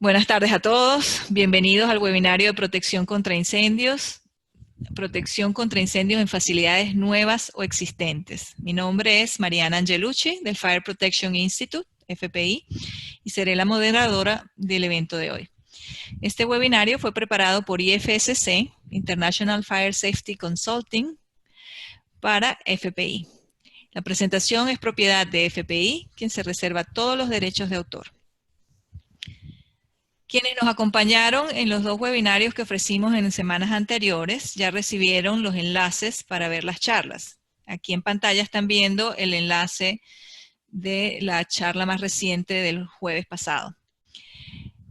Buenas tardes a todos. Bienvenidos al webinario de protección contra incendios en facilidades nuevas o existentes. Mi nombre es Mariana Angelucci del Fire Protection Institute, FPI, y seré la moderadora del evento de hoy. Este webinario fue preparado por IFSC, International Fire Safety Consulting, para FPI. La presentación es propiedad de FPI, quien se reserva todos los derechos de autor. Quienes nos acompañaron en los dos webinarios que ofrecimos en semanas anteriores ya recibieron los enlaces para ver las charlas. Aquí en pantalla están viendo el enlace de la charla más reciente del jueves pasado.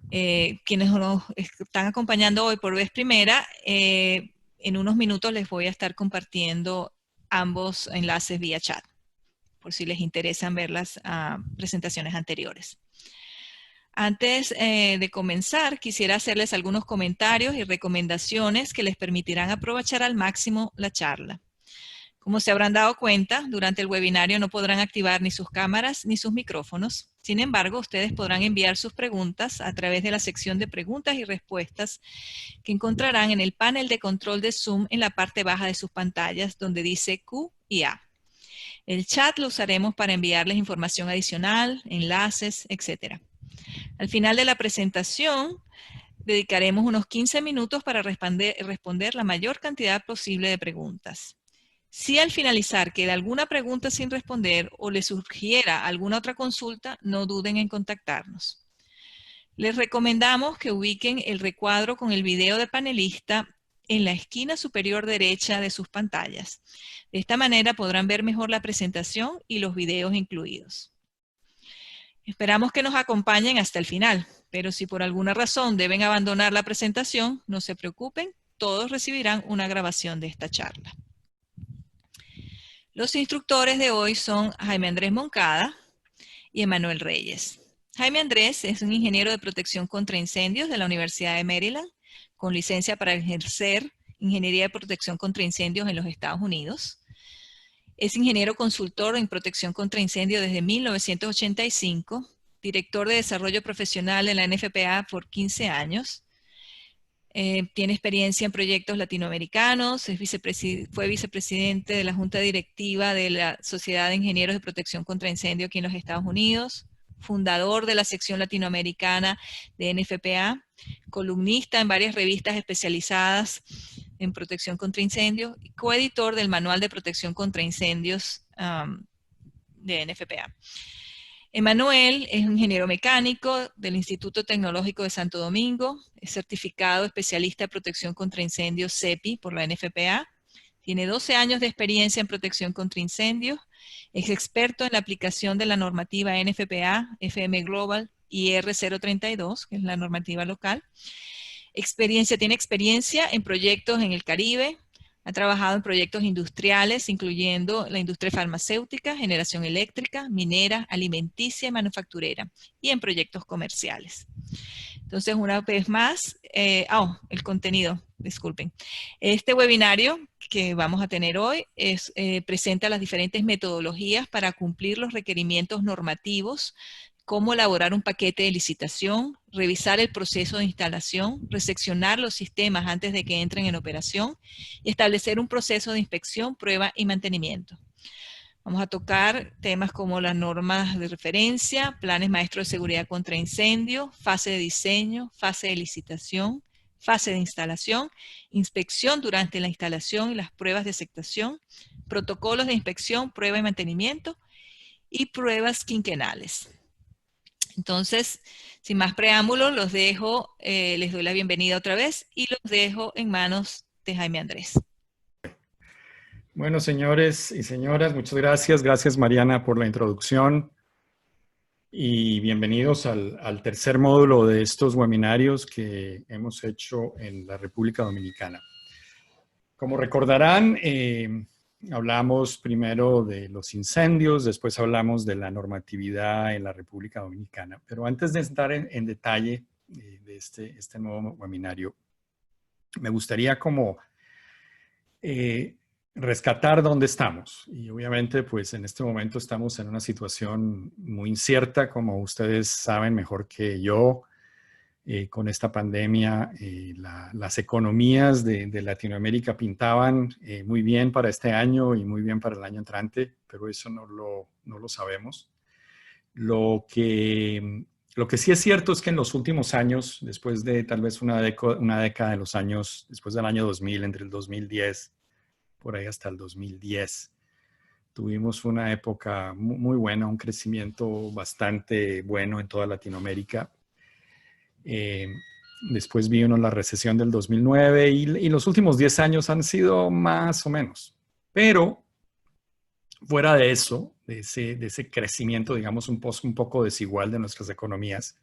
Quienes nos están acompañando hoy por vez primera, en unos minutos les voy a estar compartiendo ambos enlaces vía chat, por si les interesan ver las presentaciones anteriores. Antes de comenzar, quisiera hacerles algunos comentarios y recomendaciones que les permitirán aprovechar al máximo la charla. Como se habrán dado cuenta, durante el webinario no podrán activar ni sus cámaras ni sus micrófonos. Sin embargo, ustedes podrán enviar sus preguntas a través de la sección de preguntas y respuestas que encontrarán en el panel de control de Zoom en la parte baja de sus pantallas, donde dice Q y A. El chat lo usaremos para enviarles información adicional, enlaces, etc. Al final de la presentación, dedicaremos unos 15 minutos para responder la mayor cantidad posible de preguntas. Si al finalizar queda alguna pregunta sin responder o les surgiera alguna otra consulta, no duden en contactarnos. Les recomendamos que ubiquen el recuadro con el video del panelista en la esquina superior derecha de sus pantallas. De esta manera podrán ver mejor la presentación y los videos incluidos. Esperamos que nos acompañen hasta el final, pero si por alguna razón deben abandonar la presentación, no se preocupen, todos recibirán una grabación de esta charla. Los instructores de hoy son Jaime Andrés Moncada y Emanuel Reyes. Jaime Andrés es un ingeniero de protección contra incendios de la Universidad de Maryland, con licencia para ejercer ingeniería de protección contra incendios en los Estados Unidos. Es ingeniero consultor en protección contra incendios desde 1985, director de desarrollo profesional en la NFPA por 15 años. Tiene experiencia en proyectos latinoamericanos, fue vicepresidente de la Junta Directiva de la Sociedad de Ingenieros de Protección contra Incendio aquí en los Estados Unidos, fundador de la sección latinoamericana de NFPA, columnista en varias revistas especializadas en protección contra incendios y coeditor del Manual de Protección contra Incendios de NFPA. Emanuel es un ingeniero mecánico del Instituto Tecnológico de Santo Domingo, es certificado especialista en protección contra incendios CEPI por la NFPA, tiene 12 años de experiencia en protección contra incendios, es experto en la aplicación de la normativa NFPA, FM Global y R032, que es la normativa local. Tiene experiencia en proyectos en el Caribe, ha trabajado en proyectos industriales, incluyendo la industria farmacéutica, generación eléctrica, minera, alimenticia y manufacturera, y en proyectos comerciales. Entonces, una vez más, el contenido, disculpen. Este webinario que vamos a tener hoy presenta las diferentes metodologías para cumplir los requerimientos normativos, cómo elaborar un paquete de licitación, revisar el proceso de instalación, reseccionar los sistemas antes de que entren en operación y establecer un proceso de inspección, prueba y mantenimiento. Vamos a tocar temas como las normas de referencia, planes maestros de seguridad contra incendio, fase de diseño, fase de licitación, fase de instalación, inspección durante la instalación y las pruebas de aceptación, protocolos de inspección, prueba y mantenimiento y pruebas quinquenales. Entonces, sin más preámbulos, los dejo, les doy la bienvenida otra vez y los dejo en manos de Jaime Andrés. Bueno, señores y señoras, muchas gracias. Gracias, Mariana, por la introducción. Y bienvenidos al tercer módulo de estos webinarios que hemos hecho en la República Dominicana. Como recordarán, hablamos primero de los incendios, después hablamos de la normatividad en la República Dominicana. Pero antes de entrar en detalle de este nuevo webinario, me gustaría como rescatar dónde estamos. Y obviamente, pues en este momento estamos en una situación muy incierta, como ustedes saben mejor que yo. con esta pandemia. Las economías de Latinoamérica pintaban muy bien para este año y muy bien para el año entrante, pero eso no lo sabemos. Lo que sí es cierto es que en los últimos años, después de tal vez una década de los años, después del año 2000, entre el 2010, por ahí hasta el 2010, tuvimos una época muy buena, un crecimiento bastante bueno en toda Latinoamérica. Después vino la recesión del 2009 y los últimos 10 años han sido más o menos. Pero fuera de eso, de ese crecimiento, digamos, un poco desigual de nuestras economías,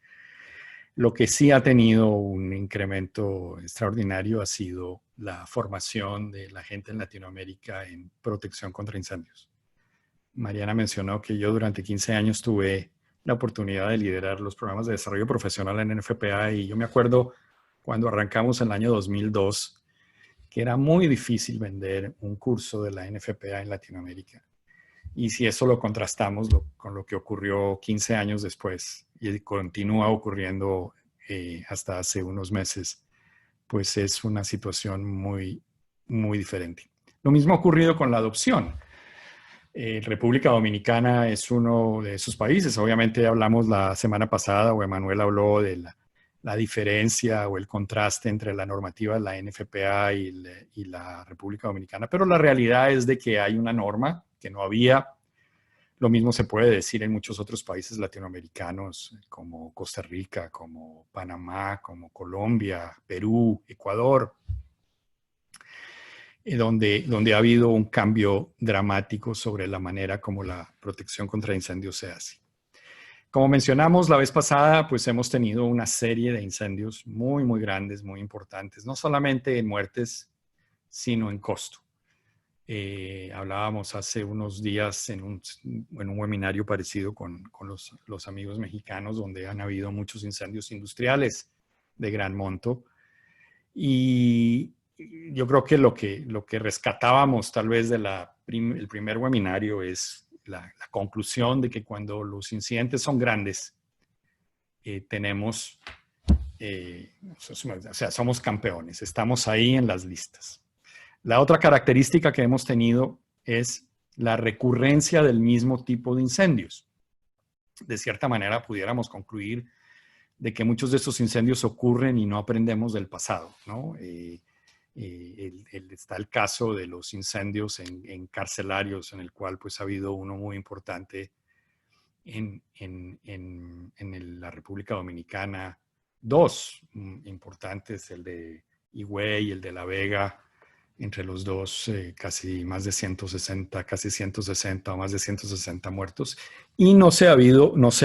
lo que sí ha tenido un incremento extraordinario ha sido la formación de la gente en Latinoamérica en protección contra incendios. Mariana mencionó que yo durante 15 años tuve la oportunidad de liderar los programas de desarrollo profesional en NFPA y yo me acuerdo cuando arrancamos en el año 2002 que era muy difícil vender un curso de la NFPA en Latinoamérica. Y si eso lo contrastamos con lo que ocurrió 15 años después y continúa ocurriendo hasta hace unos meses, pues es una situación muy, muy diferente. Lo mismo ha ocurrido con la adopción. República Dominicana es uno de esos países. Obviamente hablamos la semana pasada, o Emanuel habló de la diferencia o el contraste entre la normativa de la NFPA y la República Dominicana, pero la realidad es de que hay una norma que no había. Lo mismo se puede decir en muchos otros países latinoamericanos, como Costa Rica, como Panamá, como Colombia, Perú, Ecuador, donde ha habido un cambio dramático sobre la manera como la protección contra incendios se hace. Como mencionamos la vez pasada, pues hemos tenido una serie de incendios muy, muy grandes, muy importantes, no solamente en muertes, sino en costo. Hablábamos hace unos días en un webinario parecido con los amigos mexicanos, donde han habido muchos incendios industriales de gran monto. Y yo creo que lo que rescatábamos tal vez del primer webinario es la conclusión de que cuando los incidentes son grandes, somos campeones, estamos ahí en las listas. La otra característica que hemos tenido es la recurrencia del mismo tipo de incendios. De cierta manera, pudiéramos concluir de que muchos de estos incendios ocurren y no aprendemos del pasado, ¿no? Está el caso de los incendios en carcelarios, en el cual pues ha habido uno muy importante en la República Dominicana. Dos importantes, el de Higüey y el de La Vega. Entre los dos, casi más de 160, casi 160 o más de 160 muertos. Y no se ha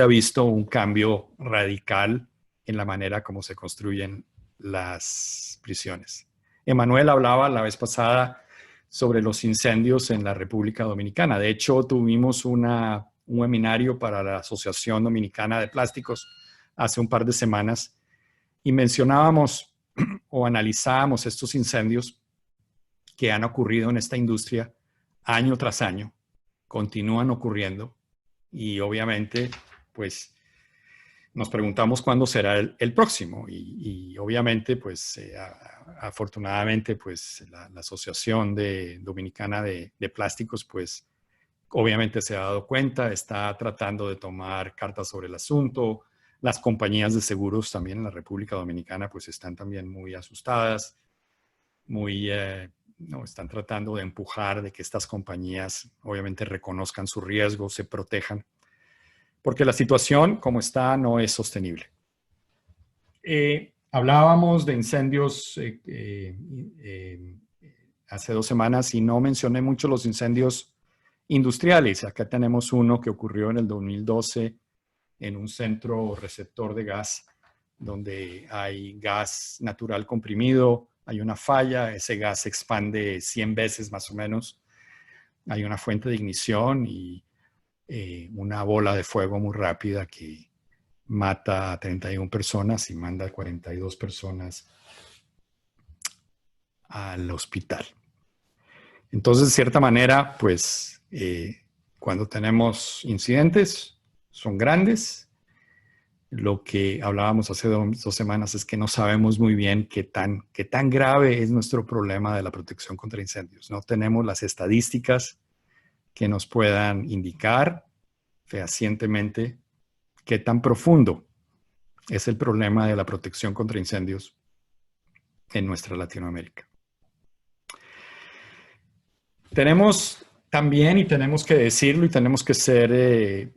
visto un cambio radical en la manera como se construyen las prisiones. Emanuel hablaba la vez pasada sobre los incendios en la República Dominicana. De hecho, tuvimos un webinario para la Asociación Dominicana de Plásticos hace un par de semanas y mencionábamos o analizábamos estos incendios que han ocurrido en esta industria año tras año, continúan ocurriendo y obviamente pues nos preguntamos cuándo será el próximo y obviamente pues afortunadamente pues la Asociación Dominicana de Plásticos pues obviamente se ha dado cuenta, está tratando de tomar cartas sobre el asunto. Las compañías de seguros también en la República Dominicana pues están también muy asustadas, están tratando de empujar de que estas compañías obviamente reconozcan su riesgo, se protejan, porque la situación como está no es sostenible. Hablábamos de incendios hace 2 semanas y no mencioné mucho los incendios industriales. Acá tenemos uno que ocurrió en el 2012 en un centro receptor de gas donde hay gas natural comprimido. Hay una falla, ese gas se expande 100 veces más o menos. Hay una fuente de ignición y una bola de fuego muy rápida que mata a 31 personas y manda a 42 personas al hospital. Entonces, de cierta manera, pues, cuando tenemos incidentes, son grandes, lo que hablábamos hace 2 semanas es que no sabemos muy bien qué tan grave es nuestro problema de la protección contra incendios. No tenemos las estadísticas que nos puedan indicar fehacientemente qué tan profundo es el problema de la protección contra incendios en nuestra Latinoamérica. Tenemos también, y tenemos que decirlo, y tenemos que ser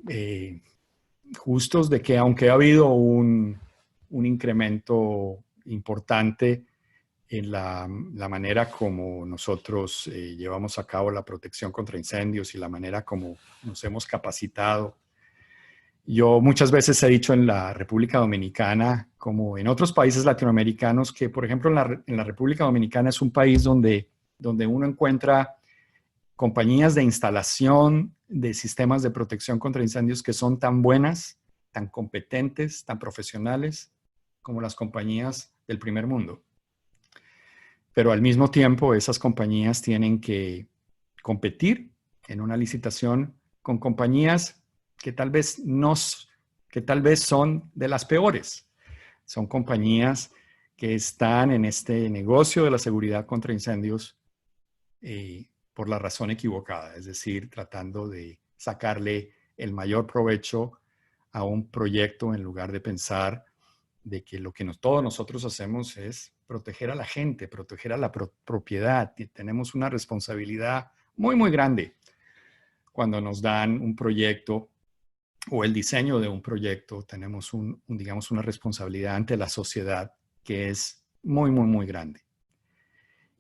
justos de que aunque ha habido un incremento importante en la manera como nosotros llevamos a cabo la protección contra incendios y la manera como nos hemos capacitado. Yo muchas veces he dicho en la República Dominicana, como en otros países latinoamericanos, que por ejemplo en la República Dominicana es un país donde uno encuentra compañías de instalación de sistemas de protección contra incendios que son tan buenas, tan competentes, tan profesionales como las compañías del primer mundo. Pero al mismo tiempo esas compañías tienen que competir en una licitación con compañías que tal vez son de las peores. Son compañías que están en este negocio de la seguridad contra incendios por la razón equivocada, es decir, tratando de sacarle el mayor provecho a un proyecto en lugar de pensar de que lo que todos nosotros hacemos es proteger a la gente, proteger a la propiedad. Y tenemos una responsabilidad muy, muy grande cuando nos dan un proyecto o el diseño de un proyecto. Tenemos digamos, una responsabilidad ante la sociedad que es muy, muy, muy grande.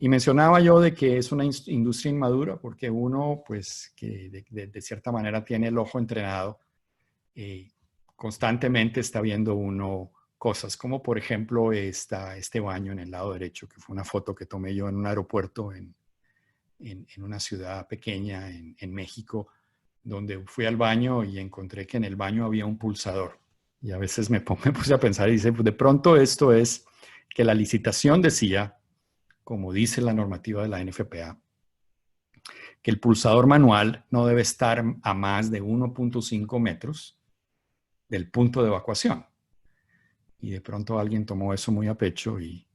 Y mencionaba yo de que es una industria inmadura porque uno, pues, que de cierta manera tiene el ojo entrenado, constantemente está viendo uno cosas, como por ejemplo este baño en el lado derecho, que fue una foto que tomé yo en un aeropuerto en una ciudad pequeña en México, donde fui al baño y encontré que en el baño había un pulsador. Y a veces me puse a pensar y dice, pues de pronto esto es que la licitación decía, como dice la normativa de la NFPA, que el pulsador manual no debe estar a más de 1.5 metros del punto de evacuación. Y de pronto alguien tomó eso muy a pecho y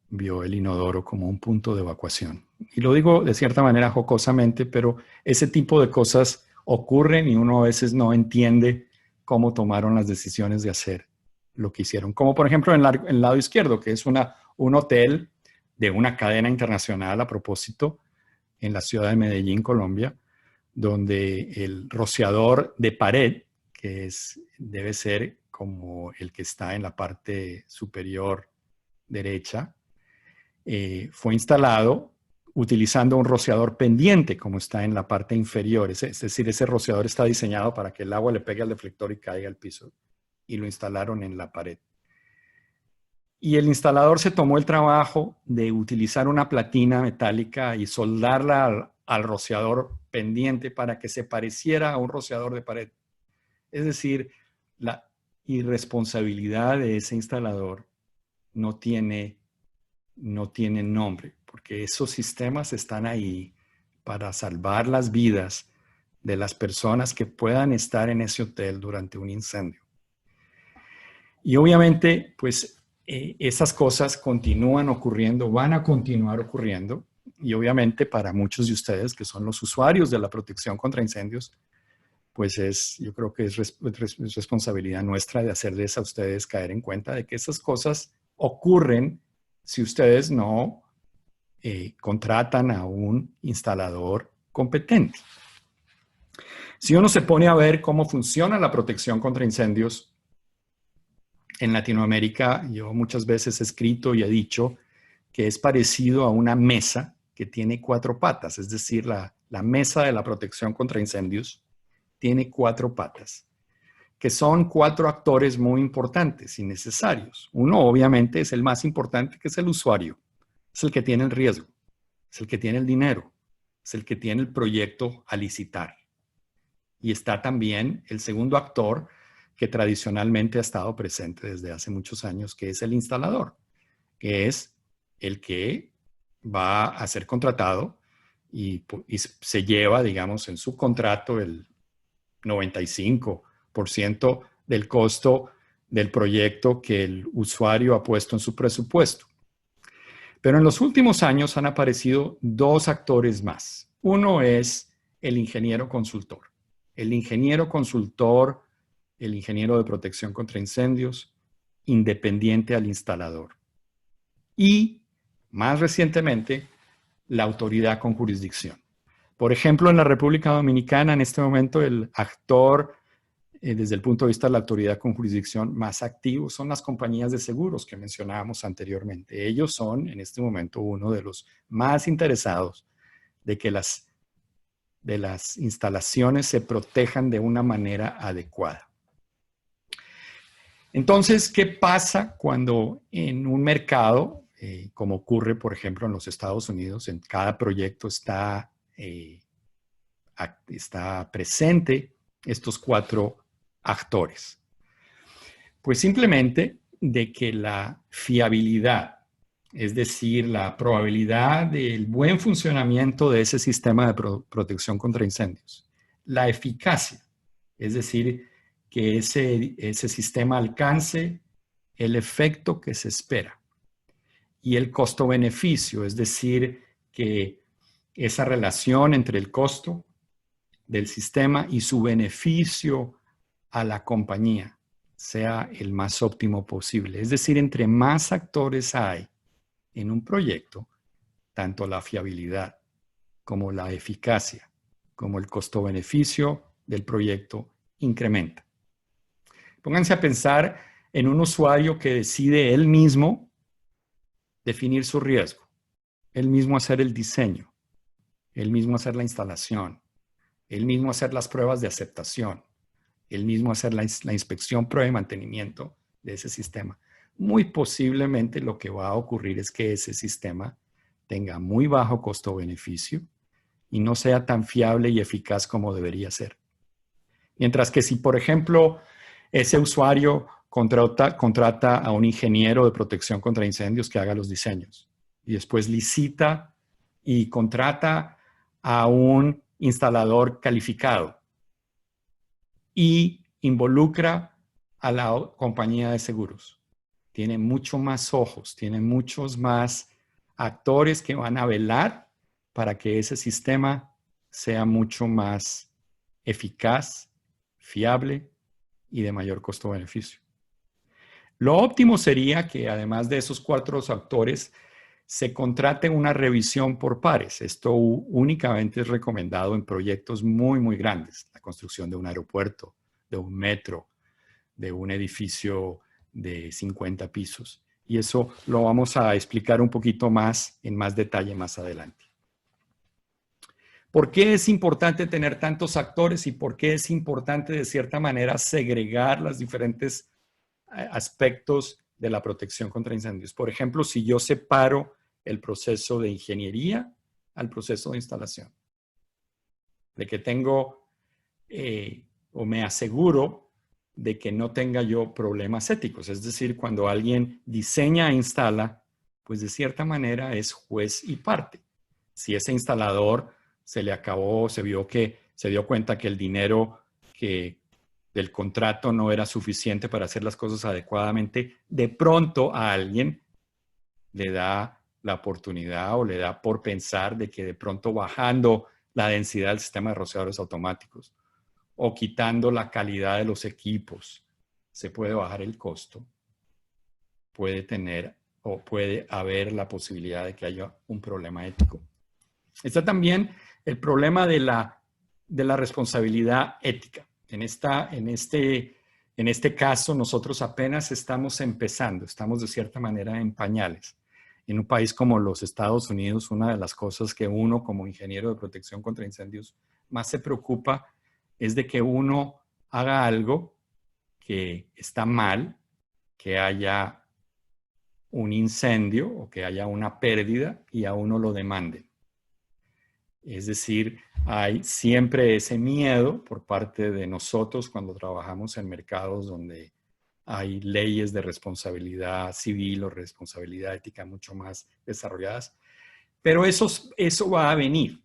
vio el inodoro como un punto de evacuación. Y lo digo de cierta manera jocosamente, pero ese tipo de cosas ocurren y uno a veces no entiende cómo tomaron las decisiones de hacer lo que hicieron. Como por ejemplo en el lado izquierdo, que es un hotel de una cadena internacional a propósito en la ciudad de Medellín, Colombia, donde el rociador de pared, que debe ser como el que está en la parte superior derecha, fue instalado utilizando un rociador pendiente, como está en la parte inferior. Es decir, ese rociador está diseñado para que el agua le pegue al deflector y caiga al piso. Y lo instalaron en la pared. Y el instalador se tomó el trabajo de utilizar una platina metálica y soldarla al rociador pendiente para que se pareciera a un rociador de pared. Es decir, la irresponsabilidad de ese instalador no tiene nombre, porque esos sistemas están ahí para salvar las vidas de las personas que puedan estar en ese hotel durante un incendio. Y obviamente, pues esas cosas continúan ocurriendo, van a continuar ocurriendo, y obviamente para muchos de ustedes que son los usuarios de la protección contra incendios, pues yo creo que es responsabilidad nuestra de hacerles a ustedes caer en cuenta de que esas cosas ocurren si ustedes no contratan a un instalador competente. Si uno se pone a ver cómo funciona la protección contra incendios en Latinoamérica, yo muchas veces he escrito y he dicho que es parecido a una mesa que tiene 4 patas, es decir, la mesa de la protección contra incendios tiene 4 patas, que son 4 actores muy importantes y necesarios. Uno, obviamente, es el más importante, que es el usuario. Es el que tiene el riesgo, es el que tiene el dinero, es el que tiene el proyecto a licitar. Y está también el segundo actor que tradicionalmente ha estado presente desde hace muchos años, que es el instalador, que es el que va a ser contratado y se lleva, digamos, en su contrato el 95% del costo del proyecto que el usuario ha puesto en su presupuesto. Pero en los últimos años han aparecido dos actores más. Uno es el ingeniero consultor. El ingeniero consultor, el ingeniero de protección contra incendios, independiente al instalador. Y, más recientemente, la autoridad con jurisdicción. Por ejemplo, en la República Dominicana, en este momento, el actor, desde el punto de vista de la autoridad con jurisdicción más activo, son las compañías de seguros que mencionábamos anteriormente. Ellos son, en este momento, uno de los más interesados de que las instalaciones se protejan de una manera adecuada. Entonces, ¿qué pasa cuando en un mercado, como ocurre, por ejemplo, en los Estados Unidos, en cada proyecto está presente estos cuatro actores? Pues simplemente de que la fiabilidad, es decir, la probabilidad del buen funcionamiento de ese sistema de protección contra incendios, la eficacia, es decir, que ese sistema alcance el efecto que se espera, y el costo-beneficio, es decir, que esa relación entre el costo del sistema y su beneficio a la compañía sea el más óptimo posible. Es decir, entre más actores hay en un proyecto, tanto la fiabilidad como la eficacia, como el costo-beneficio del proyecto incrementa. Pónganse a pensar en un usuario que decide él mismo definir su riesgo, él mismo hacer el diseño, él mismo hacer la instalación, él mismo hacer las pruebas de aceptación, él mismo hacer la inspección, prueba y mantenimiento de ese sistema. Muy posiblemente lo que va a ocurrir es que ese sistema tenga muy bajo costo-beneficio y no sea tan fiable y eficaz como debería ser. Mientras que si, por ejemplo, ese usuario contrata a un ingeniero de protección contra incendios que haga los diseños y después licita y contrata a un instalador calificado y involucra a la compañía de seguros. Tiene mucho más ojos, tiene muchos más actores que van a velar para que ese sistema sea mucho más eficaz, fiable y de mayor costo-beneficio. Lo óptimo sería que además de esos cuatro actores se contrate una revisión por pares. Esto únicamente es recomendado en proyectos muy, muy grandes. La construcción de un aeropuerto, de un metro, de un edificio de 50 pisos. Y eso lo vamos a explicar un poquito más, en más detalle más adelante. ¿Por qué es importante tener tantos actores y por qué es importante de cierta manera segregar los diferentes aspectos de la protección contra incendios? Por ejemplo, si yo separo el proceso de ingeniería al proceso de instalación, de que tengo o me aseguro de que no tenga yo problemas éticos. Es decir, cuando alguien diseña e instala, pues de cierta manera es juez y parte. Si ese instalador se le acabó, se dio cuenta que el dinero del contrato no era suficiente para hacer las cosas adecuadamente, de pronto a alguien le da la oportunidad o le da por pensar de que de pronto bajando la densidad del sistema de rociadores automáticos o quitando la calidad de los equipos, se puede bajar el costo, puede tener o puede haber la posibilidad de que haya un problema ético. Está también el problema de la responsabilidad ética. En este caso, nosotros apenas estamos empezando, estamos de cierta manera en pañales. En un país como los Estados Unidos, una de las cosas que uno como ingeniero de protección contra incendios más se preocupa es de que uno haga algo que está mal, que haya un incendio o que haya una pérdida y a uno lo demanden. Es decir, hay siempre ese miedo por parte de nosotros cuando trabajamos en mercados donde hay leyes de responsabilidad civil o responsabilidad ética mucho más desarrolladas. Pero eso va a venir.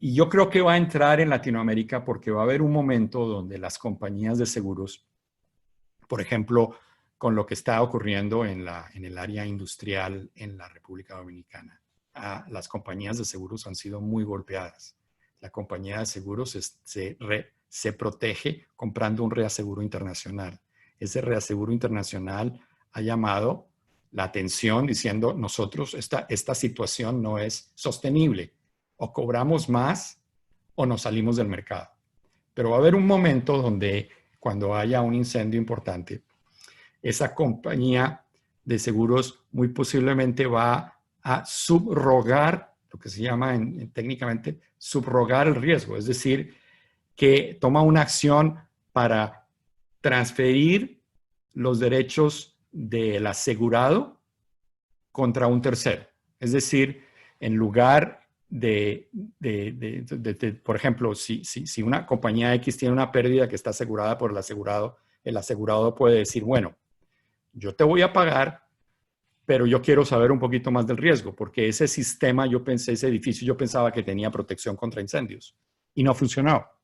Y yo creo que va a entrar en Latinoamérica porque va a haber un momento donde las compañías de seguros, por ejemplo, con lo que está ocurriendo en el área industrial en la República Dominicana. Las compañías de seguros han sido muy golpeadas. La compañía de seguros se protege comprando un reaseguro internacional. Ese reaseguro internacional ha llamado la atención diciendo, nosotros, esta situación no es sostenible. O cobramos más o nos salimos del mercado. Pero va a haber un momento donde, cuando haya un incendio importante, esa compañía de seguros muy posiblemente va a subrogar, lo que se llama técnicamente, subrogar el riesgo. Es decir, que toma una acción para transferir los derechos del asegurado contra un tercero. Es decir, en lugar por ejemplo, si una compañía X tiene una pérdida que está asegurada por el asegurado puede decir, bueno, yo te voy a pagar, pero yo quiero saber un poquito más del riesgo, porque ese sistema, ese edificio, yo pensaba que tenía protección contra incendios y no funcionaba.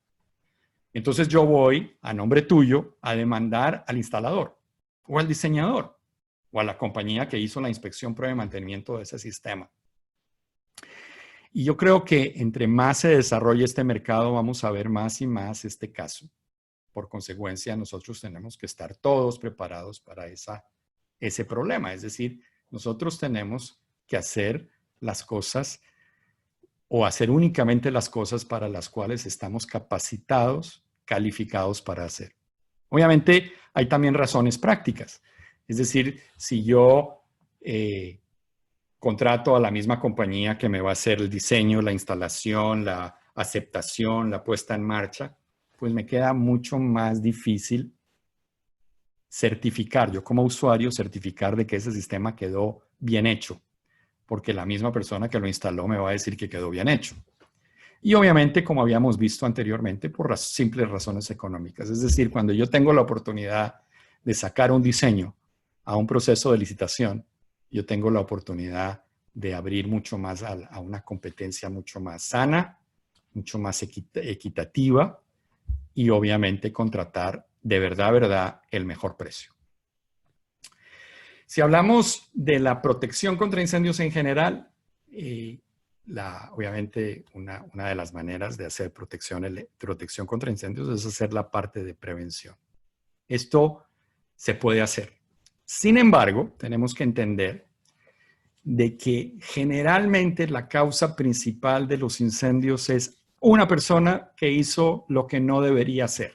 Entonces yo voy, a nombre tuyo, a demandar al instalador o al diseñador o a la compañía que hizo la inspección, prueba y mantenimiento de ese sistema. Y yo creo que entre más se desarrolle este mercado, vamos a ver más y más este caso. Por consecuencia, nosotros tenemos que estar todos preparados para ese problema. Es decir, nosotros tenemos que hacer las cosas o hacer únicamente las cosas para las cuales estamos capacitados, calificados para hacer. Obviamente, hay también razones prácticas. Es decir, si yo contrato a la misma compañía que me va a hacer el diseño, la instalación, la aceptación, la puesta en marcha, pues me queda mucho más difícil certificar, yo como usuario, certificar de que ese sistema quedó bien hecho, porque la misma persona que lo instaló me va a decir que quedó bien hecho. Y obviamente, como habíamos visto anteriormente, por simples razones económicas. Es decir, cuando yo tengo la oportunidad de sacar un diseño a un proceso de licitación, yo tengo la oportunidad de abrir mucho más a una competencia mucho más sana, mucho más equitativa y obviamente contratar de verdad, el mejor precio. Si hablamos de la protección contra incendios en general, obviamente una de las maneras de hacer protección contra incendios es hacer la parte de prevención. Esto se puede hacer. Sin embargo, tenemos que entender de que generalmente la causa principal de los incendios es una persona que hizo lo que no debería hacer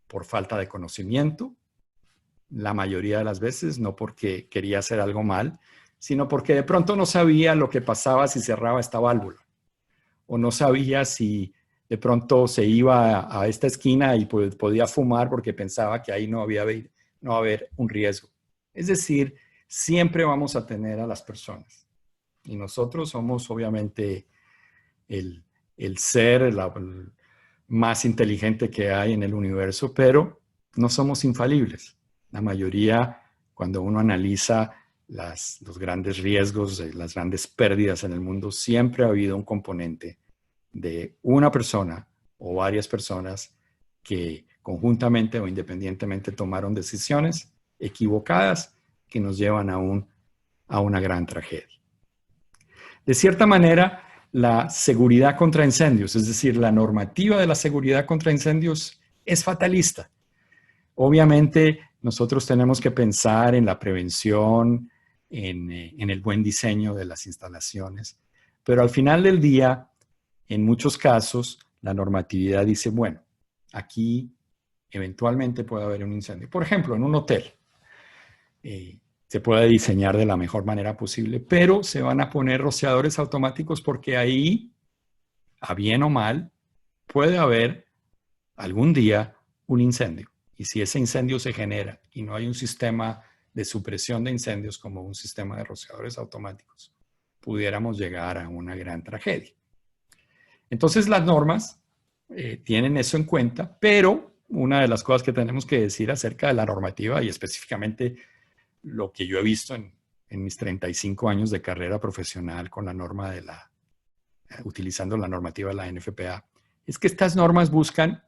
por falta de conocimiento, la mayoría de las veces, no porque quería hacer algo mal, sino porque de pronto no sabía lo que pasaba si cerraba esta válvula, o no sabía si de pronto se iba a esta esquina y podía fumar porque pensaba que ahí no iba a haber un riesgo. Es decir, siempre vamos a tener a las personas. Y nosotros somos obviamente el ser, el más inteligente que hay en el universo, pero no somos infalibles. La mayoría, cuando uno analiza los grandes riesgos, las grandes pérdidas en el mundo, siempre ha habido un componente de una persona o varias personas que conjuntamente o independientemente tomaron decisiones equivocadas que nos llevan a una gran tragedia. De cierta manera, la seguridad contra incendios, es decir, la normativa de la seguridad contra incendios es fatalista. Obviamente, nosotros tenemos que pensar en la prevención, en el buen diseño de las instalaciones, pero al final del día, en muchos casos, la normatividad dice, bueno, aquí eventualmente puede haber un incendio. Por ejemplo, en un hotel. Se puede diseñar de la mejor manera posible, pero se van a poner rociadores automáticos porque ahí, a bien o mal, puede haber algún día un incendio. Y si ese incendio se genera y no hay un sistema de supresión de incendios como un sistema de rociadores automáticos, pudiéramos llegar a una gran tragedia. Entonces las normas tienen eso en cuenta, pero una de las cosas que tenemos que decir acerca de la normativa y específicamente lo que yo he visto en mis 35 años de carrera profesional con la norma utilizando la normativa de la NFPA, es que estas normas buscan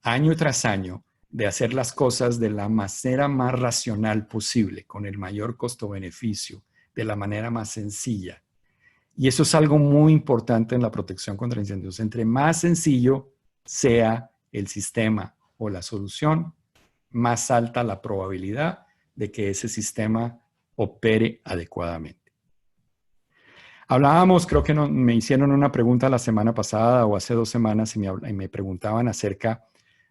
año tras año de hacer las cosas de la manera más racional posible, con el mayor costo-beneficio, de la manera más sencilla. Y eso es algo muy importante en la protección contra incendios. Entre más sencillo sea el sistema o la solución, más alta la probabilidad de que ese sistema opere adecuadamente. Hablábamos, creo que me hicieron una pregunta la semana pasada o hace 2 semanas y me preguntaban acerca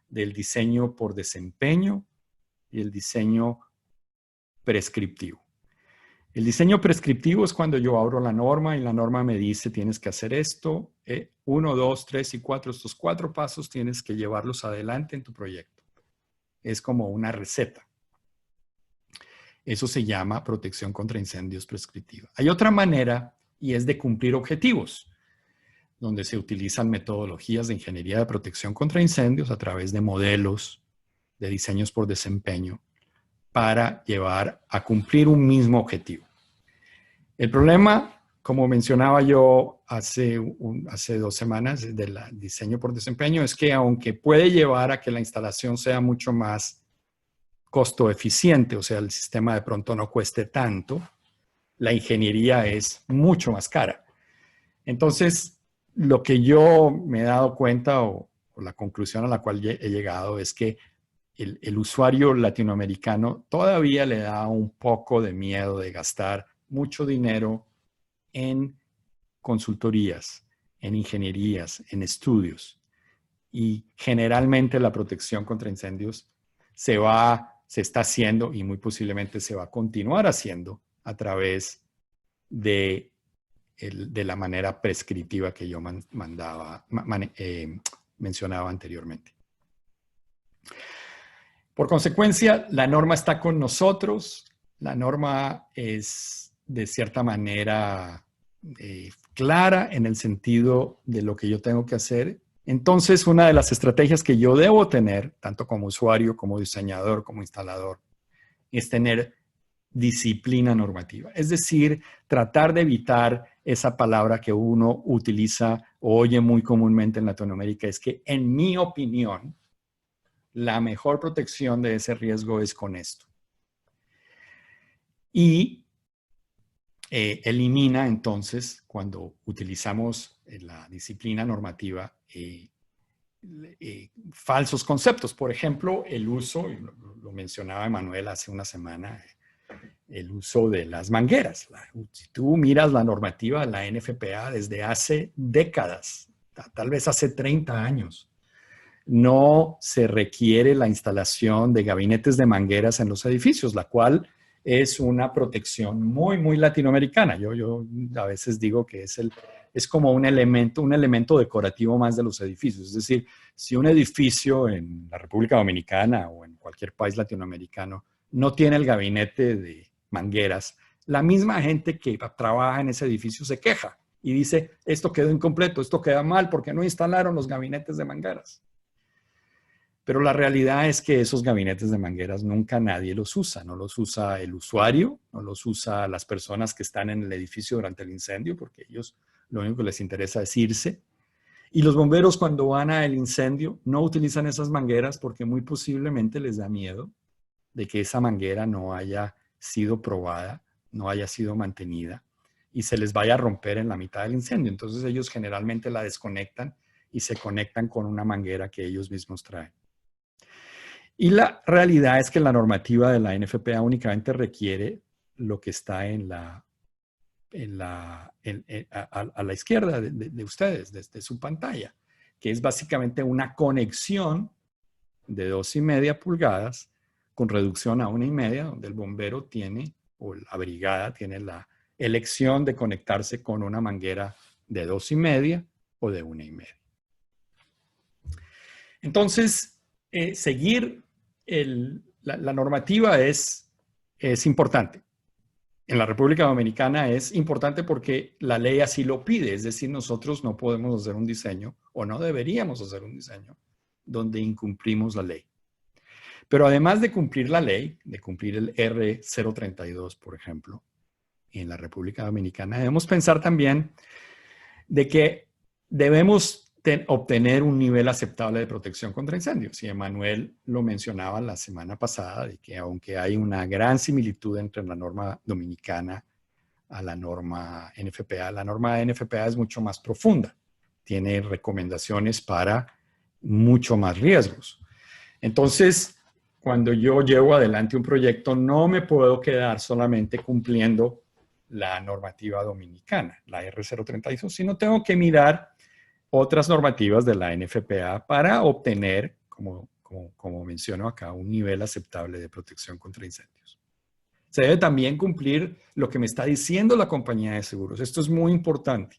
del diseño por desempeño y el diseño prescriptivo. El diseño prescriptivo es cuando yo abro la norma y la norma me dice tienes que hacer esto, 1, 2, 3 y 4, estos 4 pasos tienes que llevarlos adelante en tu proyecto. Es como una receta. Eso se llama protección contra incendios prescriptiva. Hay otra manera y es de cumplir objetivos, donde se utilizan metodologías de ingeniería de protección contra incendios a través de modelos, de diseños por desempeño, para llevar a cumplir un mismo objetivo. El problema, como mencionaba yo hace 2 semanas del diseño por desempeño, es que aunque puede llevar a que la instalación sea mucho más costo eficiente, o sea, el sistema de pronto no cueste tanto, la ingeniería es mucho más cara. Entonces, lo que yo me he dado cuenta o la conclusión a la cual he llegado es que el usuario latinoamericano todavía le da un poco de miedo de gastar mucho dinero en consultorías, en ingenierías, en estudios. Y generalmente la protección contra incendios se está haciendo y muy posiblemente se va a continuar haciendo a través de la manera prescriptiva que yo mencionaba anteriormente. Por consecuencia, la norma está con nosotros. La norma es de cierta manera clara en el sentido de lo que yo tengo que hacer. Entonces, una de las estrategias que yo debo tener, tanto como usuario, como diseñador, como instalador, es tener disciplina normativa. Es decir, tratar de evitar esa palabra que uno utiliza o oye muy comúnmente en Latinoamérica, es que, en mi opinión, la mejor protección de ese riesgo es con esto. Y elimina entonces, cuando utilizamos la disciplina normativa, falsos conceptos. Por ejemplo, el uso, lo mencionaba Emanuel hace una semana, el uso de las mangueras. Si tú miras la normativa de la NFPA desde hace décadas, tal vez hace 30 años, no se requiere la instalación de gabinetes de mangueras en los edificios, la cual es una protección muy, muy latinoamericana. Yo a veces digo que es como un elemento decorativo más de los edificios. Es decir, si un edificio en la República Dominicana o en cualquier país latinoamericano no tiene el gabinete de mangueras, la misma gente que trabaja en ese edificio se queja y dice, esto quedó incompleto, esto queda mal porque no instalaron los gabinetes de mangueras. Pero la realidad es que esos gabinetes de mangueras nunca nadie los usa. No los usa el usuario, no los usa las personas que están en el edificio durante el incendio, porque ellos lo único que les interesa es irse. Y los bomberos, cuando van al incendio, no utilizan esas mangueras porque muy posiblemente les da miedo de que esa manguera no haya sido probada, no haya sido mantenida y se les vaya a romper en la mitad del incendio. Entonces ellos generalmente la desconectan y se conectan con una manguera que ellos mismos traen. Y la realidad es que la normativa de la NFPA únicamente requiere lo que está a la izquierda de ustedes, desde su pantalla, que es básicamente una conexión de 2,5 pulgadas con reducción a 1,5, donde el bombero tiene, o la brigada tiene la elección de conectarse con una manguera de 2,5 o de 1,5. Entonces, seguir la normativa es importante. En la República Dominicana es importante porque la ley así lo pide, es decir, nosotros no podemos hacer un diseño o no deberíamos hacer un diseño donde incumplimos la ley. Pero además de cumplir la ley, de cumplir el R032, por ejemplo, en la República Dominicana, debemos pensar también de que debemos obtener un nivel aceptable de protección contra incendios. Y Emanuel lo mencionaba la semana pasada, de que aunque hay una gran similitud entre la norma dominicana a la norma NFPA es mucho más profunda. Tiene recomendaciones para mucho más riesgos. Entonces, cuando yo llevo adelante un proyecto, no me puedo quedar solamente cumpliendo la normativa dominicana, la R032, sino tengo que mirar otras normativas de la NFPA para obtener, como menciono acá, un nivel aceptable de protección contra incendios. Se debe también cumplir lo que me está diciendo la compañía de seguros. Esto es muy importante,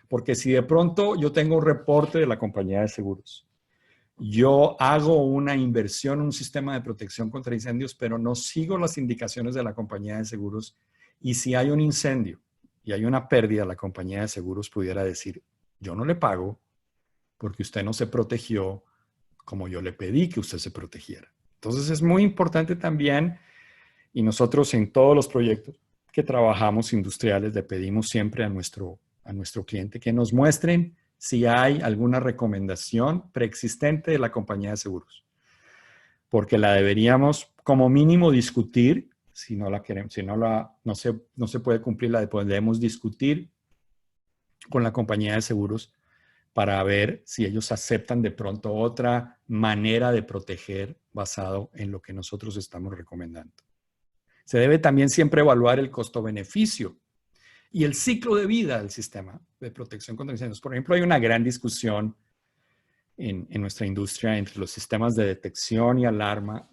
porque si de pronto yo tengo un reporte de la compañía de seguros, yo hago una inversión en un sistema de protección contra incendios, pero no sigo las indicaciones de la compañía de seguros, y si hay un incendio y hay una pérdida, la compañía de seguros pudiera decir, yo no le pago porque usted no se protegió como yo le pedí que usted se protegiera. Entonces es muy importante también, y nosotros en todos los proyectos que trabajamos industriales le pedimos siempre a nuestro cliente que nos muestren si hay alguna recomendación preexistente de la compañía de seguros, porque la deberíamos como mínimo discutir. Si no la queremos, si no se puede cumplir, la podemos discutir con la compañía de seguros para ver si ellos aceptan de pronto otra manera de proteger basado en lo que nosotros estamos recomendando. Se debe también siempre evaluar el costo-beneficio y el ciclo de vida del sistema de protección contra incendios. Por ejemplo, hay una gran discusión en nuestra industria entre los sistemas de detección y alarma,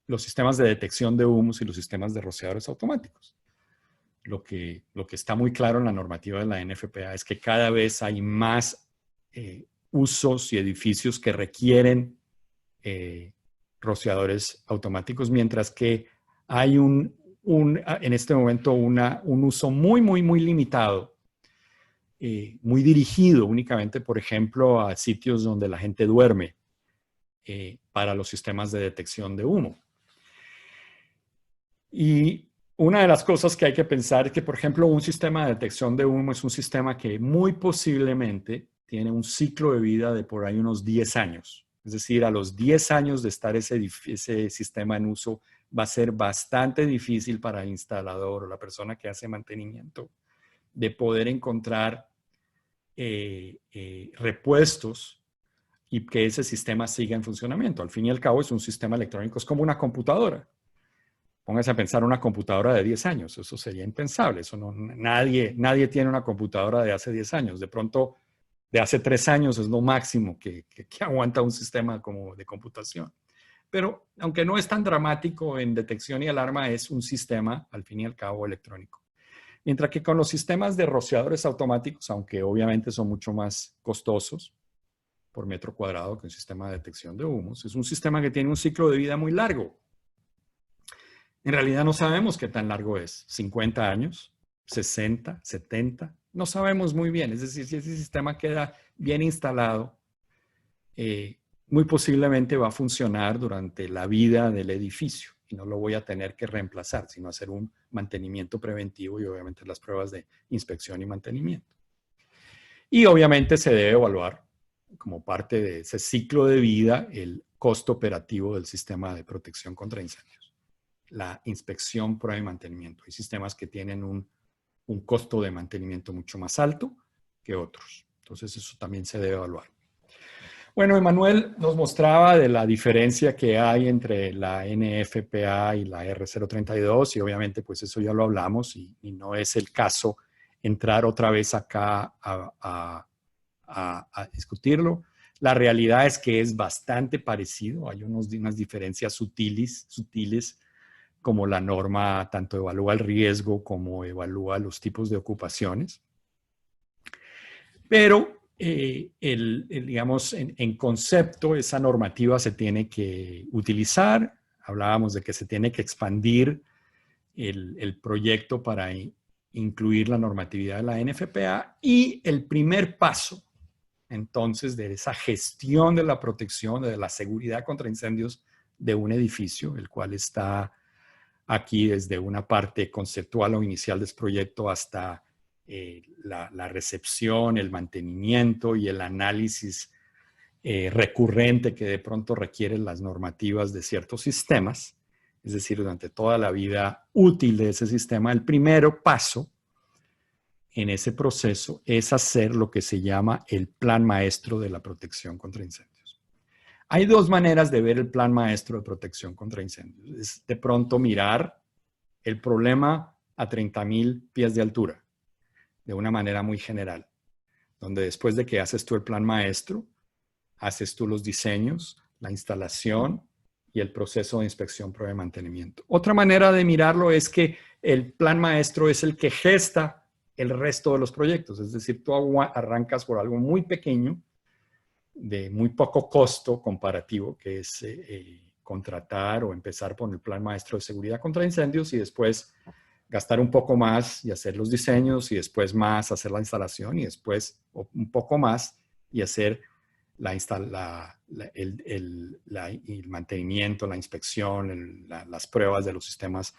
los sistemas de detección de humos y los sistemas de rociadores automáticos. Lo que está muy claro en la normativa de la NFPA es que cada vez hay más usos y edificios que requieren rociadores automáticos, mientras que hay en este momento un uso muy, muy, muy limitado, muy dirigido únicamente, por ejemplo, a sitios donde la gente duerme para los sistemas de detección de humo. Y una de las cosas que hay que pensar es que, por ejemplo, un sistema de detección de humo es un sistema que muy posiblemente tiene un ciclo de vida de por ahí unos 10 años. Es decir, a los 10 años de estar ese sistema en uso, va a ser bastante difícil para el instalador o la persona que hace mantenimiento de poder encontrar repuestos y que ese sistema siga en funcionamiento. Al fin y al cabo es un sistema electrónico, es como una computadora. Póngase a pensar una computadora de 10 años, eso sería impensable. Eso nadie tiene una computadora de hace 10 años. De pronto, de hace 3 años es lo máximo que aguanta un sistema como de computación. Pero aunque no es tan dramático en detección y alarma, es un sistema, al fin y al cabo, electrónico. Mientras que con los sistemas de rociadores automáticos, aunque obviamente son mucho más costosos por metro cuadrado que un sistema de detección de humos, es un sistema que tiene un ciclo de vida muy largo. En realidad no sabemos qué tan largo es, 50 años, 60, 70, no sabemos muy bien. Es decir, si ese sistema queda bien instalado, muy posiblemente va a funcionar durante la vida del edificio y no lo voy a tener que reemplazar, sino hacer un mantenimiento preventivo y obviamente las pruebas de inspección y mantenimiento. Y obviamente se debe evaluar como parte de ese ciclo de vida el costo operativo del sistema de protección contra incendios. La inspección, prueba y mantenimiento. Hay sistemas que tienen un costo de mantenimiento mucho más alto que otros. Entonces eso también se debe evaluar. Bueno, Emanuel nos mostraba de la diferencia que hay entre la NFPA y la R032 y obviamente pues eso ya lo hablamos y no es el caso entrar otra vez acá a discutirlo. La realidad es que es bastante parecido, hay unas diferencias sutiles como la norma tanto evalúa el riesgo como evalúa los tipos de ocupaciones. Pero digamos, en concepto, esa normativa se tiene que utilizar. Hablábamos de que se tiene que expandir el proyecto para incluir la normatividad de la NFPA y el primer paso, entonces, de esa gestión de la protección, de la seguridad contra incendios de un edificio, el cual está aquí desde una parte conceptual o inicial del proyecto hasta la recepción, el mantenimiento y el análisis recurrente que de pronto requieren las normativas de ciertos sistemas, es decir, durante toda la vida útil de ese sistema, el primer paso en ese proceso es hacer lo que se llama el plan maestro de la protección contra incendios. Hay dos maneras de ver el plan maestro de protección contra incendios. Es de pronto mirar el problema a 30,000 pies de altura, de una manera muy general, donde después de que haces tú el plan maestro, haces tú los diseños, la instalación y el proceso de inspección, prueba y mantenimiento. Otra manera de mirarlo es que el plan maestro es el que gesta el resto de los proyectos. Es decir, tú arrancas por algo muy pequeño, de muy poco costo comparativo, que es contratar o empezar por el plan maestro de seguridad contra incendios y después gastar un poco más y hacer los diseños y después más hacer la instalación y después un poco más y hacer el mantenimiento, la inspección, las pruebas de los sistemas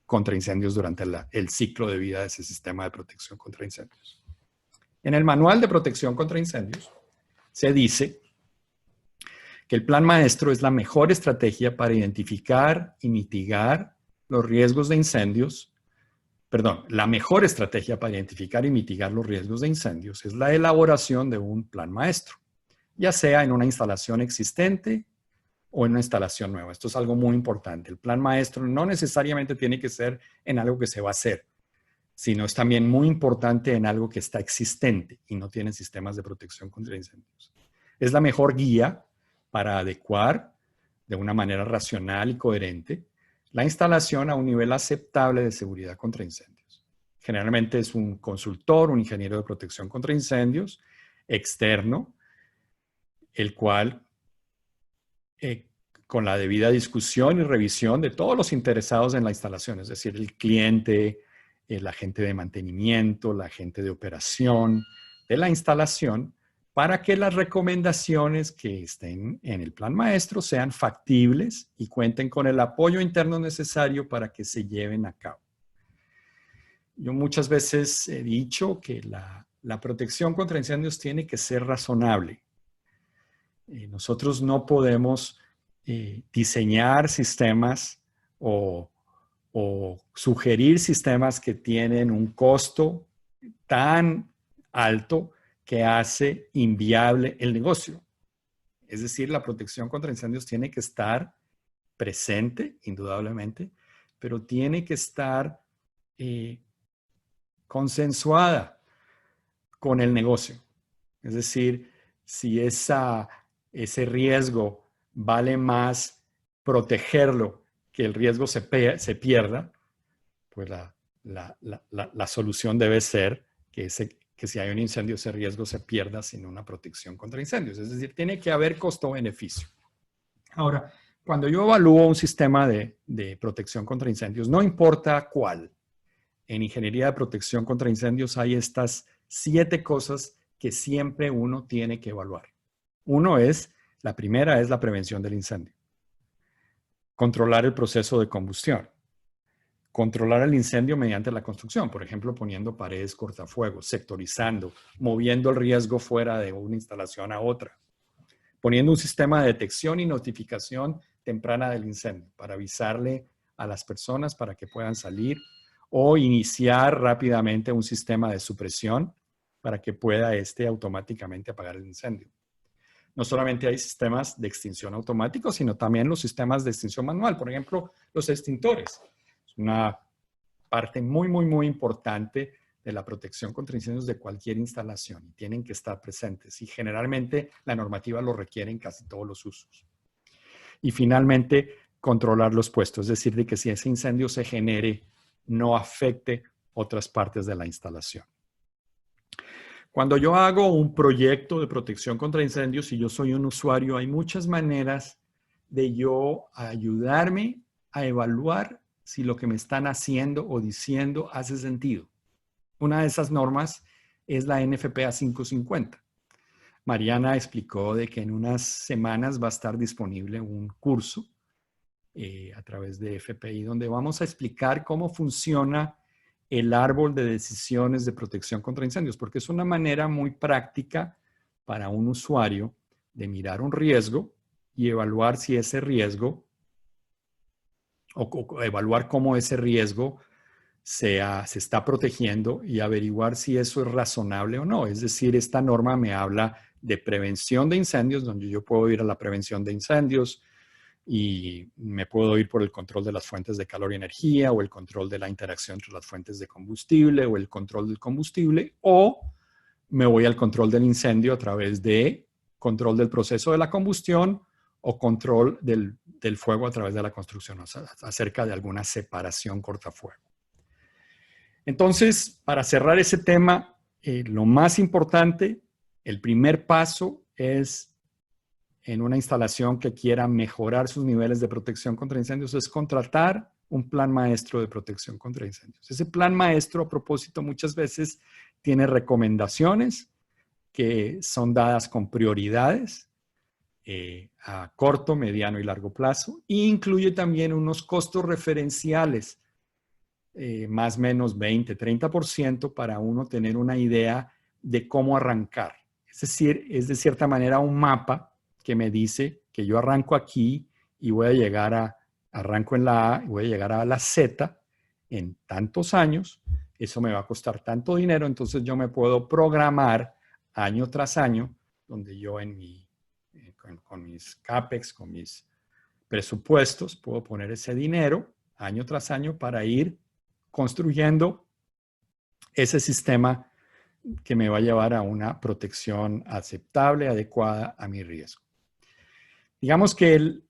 contra incendios durante el ciclo de vida de ese sistema de protección contra incendios. En el manual de protección contra incendios se dice que el plan maestro es la mejor estrategia para identificar y mitigar los riesgos de incendios. Perdón, la mejor estrategia para identificar y mitigar los riesgos de incendios es la elaboración de un plan maestro, ya sea en una instalación existente o en una instalación nueva. Esto es algo muy importante. El plan maestro no necesariamente tiene que ser en algo que se va a hacer, sino es también muy importante en algo que está existente y no tiene sistemas de protección contra incendios. Es la mejor guía para adecuar de una manera racional y coherente la instalación a un nivel aceptable de seguridad contra incendios. Generalmente es un consultor, un ingeniero de protección contra incendios externo, el cual con la debida discusión y revisión de todos los interesados en la instalación, es decir, el cliente, el agente de mantenimiento, la agente de operación de la instalación, para que las recomendaciones que estén en el plan maestro sean factibles y cuenten con el apoyo interno necesario para que se lleven a cabo. Yo muchas veces he dicho que la protección contra incendios tiene que ser razonable. Nosotros no podemos diseñar sistemas o sugerir sistemas que tienen un costo tan alto que hace inviable el negocio. Es decir, la protección contra incendios tiene que estar presente, indudablemente, pero tiene que estar consensuada con el negocio. Es decir, si ese riesgo vale más protegerlo que el riesgo se pierda, pues la solución debe ser que si hay un incendio, ese riesgo se pierda sin una protección contra incendios. Es decir, tiene que haber costo-beneficio. Ahora, cuando yo evalúo un sistema de protección contra incendios, no importa cuál, en ingeniería de protección contra incendios hay estas 7 cosas que siempre uno tiene que evaluar. La primera es la prevención del incendio. Controlar el proceso de combustión. Controlar el incendio mediante la construcción, por ejemplo, poniendo paredes cortafuegos, sectorizando, moviendo el riesgo fuera de una instalación a otra, poniendo un sistema de detección y notificación temprana del incendio para avisarle a las personas para que puedan salir o iniciar rápidamente un sistema de supresión para que pueda automáticamente apagar el incendio. No solamente hay sistemas de extinción automático, sino también los sistemas de extinción manual. Por ejemplo, los extintores. Es una parte muy, muy, muy importante de la protección contra incendios de cualquier instalación. Y tienen que estar presentes. Y generalmente la normativa lo requiere en casi todos los usos. Y finalmente, controlar los puestos. Es decir, de que si ese incendio se genere, no afecte otras partes de la instalación. Cuando yo hago un proyecto de protección contra incendios y yo soy un usuario, hay muchas maneras de yo ayudarme a evaluar si lo que me están haciendo o diciendo hace sentido. Una de esas normas es la NFPA 550. Mariana explicó de que en unas semanas va a estar disponible un curso a través de FPI donde vamos a explicar cómo funciona el árbol de decisiones de protección contra incendios, porque es una manera muy práctica para un usuario de mirar un riesgo y evaluar si ese riesgo o evaluar cómo ese riesgo se está protegiendo y averiguar si eso es razonable o no. Es decir, esta norma me habla de prevención de incendios, donde yo puedo ir a la prevención de incendios y me puedo ir por el control de las fuentes de calor y energía o el control de la interacción entre las fuentes de combustible o el control del combustible, o me voy al control del incendio a través de control del proceso de la combustión o control del fuego a través de la construcción, o sea, acerca de alguna separación cortafuego. Entonces, para cerrar ese tema, lo más importante, el primer paso es, en una instalación que quiera mejorar sus niveles de protección contra incendios, es contratar un plan maestro de protección contra incendios. Ese plan maestro, a propósito, muchas veces tiene recomendaciones que son dadas con prioridades a corto, mediano y largo plazo, e incluye también unos costos referenciales, más o menos 20, 30%, para uno tener una idea de cómo arrancar. Es decir, es de cierta manera un mapa que me dice que yo arranco aquí y voy a llegar arranco en la A y voy a llegar a la Z en tantos años. Eso me va a costar tanto dinero, entonces yo me puedo programar año tras año, donde yo con mis CAPEX, con mis presupuestos, puedo poner ese dinero año tras año para ir construyendo ese sistema que me va a llevar a una protección aceptable, adecuada a mi riesgo. Digamos que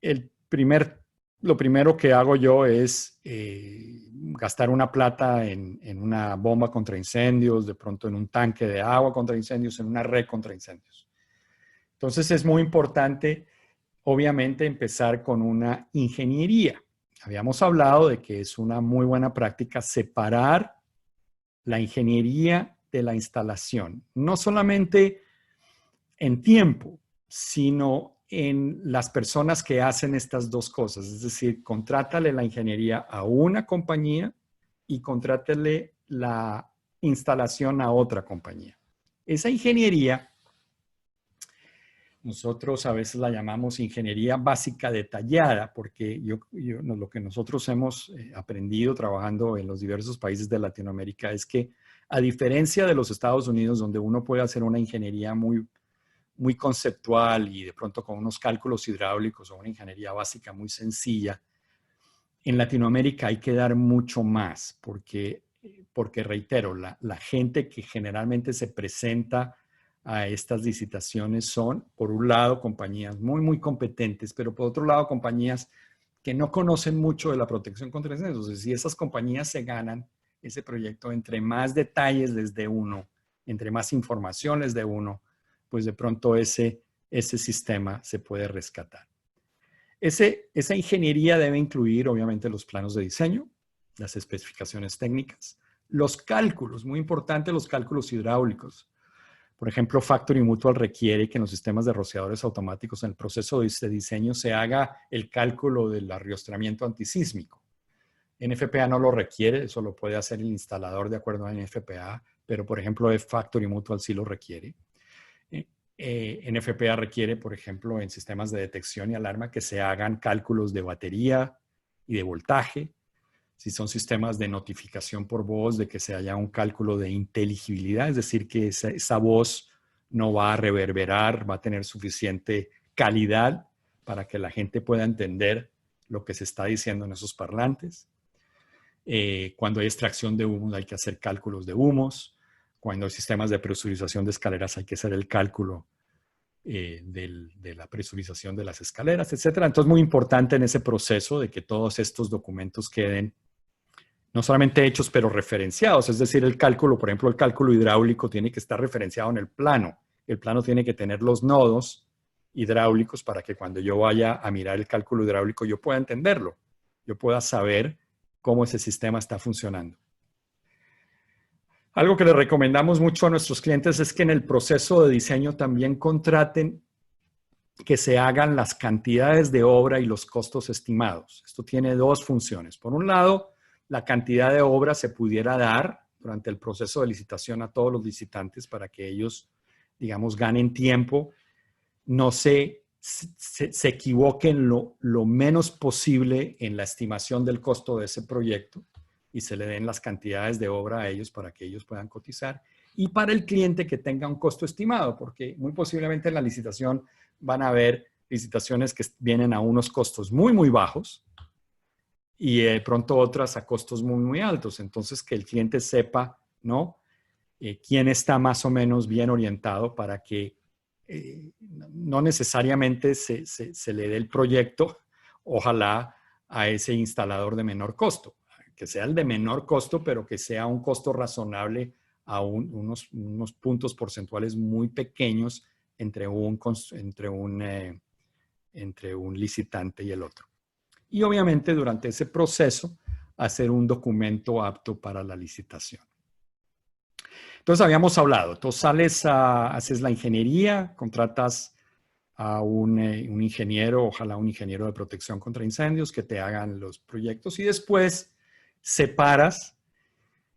lo primero que hago yo es gastar una plata en una bomba contra incendios, de pronto en un tanque de agua contra incendios, en una red contra incendios. Entonces es muy importante, obviamente, empezar con una ingeniería. Habíamos hablado de que es una muy buena práctica separar la ingeniería de la instalación, no solamente en tiempo, sino en las personas que hacen estas dos cosas. Es decir, contrátale la ingeniería a una compañía y contrátale la instalación a otra compañía. Esa ingeniería, nosotros a veces la llamamos ingeniería básica detallada, porque lo que nosotros hemos aprendido trabajando en los diversos países de Latinoamérica es que, a diferencia de los Estados Unidos, donde uno puede hacer una ingeniería muy conceptual y de pronto con unos cálculos hidráulicos o una ingeniería básica muy sencilla, en Latinoamérica hay que dar mucho más, porque reitero, la gente que generalmente se presenta a estas licitaciones son, por un lado, compañías muy competentes, pero por otro lado, compañías que no conocen mucho de la protección contra incendios. Entonces, si esas compañías se ganan ese proyecto, entre más detalles les dé uno, entre más información les dé uno, pues de pronto ese sistema se puede rescatar. Esa ingeniería debe incluir, obviamente, los planos de diseño, las especificaciones técnicas, los cálculos, muy importante, los cálculos hidráulicos. Por ejemplo, Factory Mutual requiere que en los sistemas de rociadores automáticos, en el proceso de diseño, se haga el cálculo del arriostramiento antisísmico. NFPA no lo requiere, eso lo puede hacer el instalador de acuerdo a NFPA, pero por ejemplo, Factory Mutual sí lo requiere. NFPA requiere, por ejemplo, en sistemas de detección y alarma, que se hagan cálculos de batería y de voltaje. Si son sistemas de notificación por voz, de que se haya un cálculo de inteligibilidad, es decir, que esa voz no va a reverberar, va a tener suficiente calidad para que la gente pueda entender lo que se está diciendo en esos parlantes. Cuando hay extracción de humos, hay que hacer cálculos de humos. Cuando hay sistemas de presurización de escaleras, hay que hacer el cálculo de la presurización de las escaleras, etc. Entonces, muy importante en ese proceso de que todos estos documentos queden no solamente hechos, pero referenciados. Es decir, el cálculo, por ejemplo, el cálculo hidráulico tiene que estar referenciado en el plano. El plano tiene que tener los nodos hidráulicos para que cuando yo vaya a mirar el cálculo hidráulico yo pueda entenderlo. Yo pueda saber cómo ese sistema está funcionando. Algo que le recomendamos mucho a nuestros clientes es que en el proceso de diseño también contraten que se hagan las cantidades de obra y los costos estimados. Esto tiene dos funciones. Por un lado, la cantidad de obra se pudiera dar durante el proceso de licitación a todos los licitantes para que ellos, digamos, ganen tiempo, no se equivoquen lo menos posible en la estimación del costo de ese proyecto y se le den las cantidades de obra a ellos para que ellos puedan cotizar. Y para el cliente que tenga un costo estimado, porque muy posiblemente en la licitación van a haber licitaciones que vienen a unos costos muy, muy bajos y de pronto otras a costos muy, muy altos. Entonces, que el cliente sepa, ¿no? Quién está más o menos bien orientado para que no necesariamente se le dé el proyecto, ojalá, a ese instalador de menor costo. Que sea el de menor costo, pero que sea un costo razonable a unos puntos porcentuales muy pequeños entre un licitante y el otro. Y obviamente durante ese proceso hacer un documento apto para la licitación. Entonces habíamos hablado, tú haces la ingeniería, contratas a un ingeniero, ojalá un ingeniero de protección contra incendios que te hagan los proyectos y después separas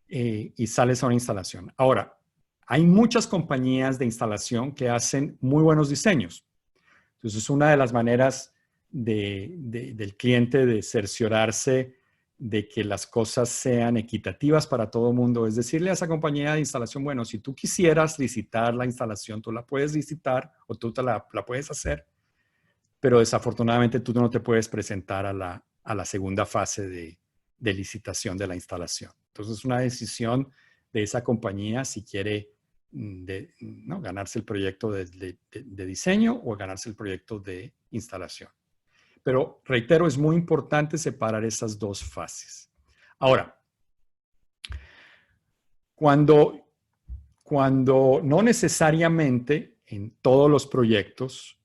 y sales a una instalación. Ahora, hay muchas compañías de instalación que hacen muy buenos diseños. Entonces, es una de las maneras del cliente de cerciorarse de que las cosas sean equitativas para todo el mundo. Es decirle a esa compañía de instalación, bueno, si tú quisieras licitar la instalación, tú la puedes licitar o tú la puedes hacer, pero desafortunadamente tú no te puedes presentar a la segunda fase de licitación de la instalación. Entonces, es una decisión de esa compañía si quiere ¿no? ganarse el proyecto de diseño o ganarse el proyecto de instalación. Pero, reitero, es muy importante separar esas dos fases. Ahora, cuando no necesariamente en todos los proyectos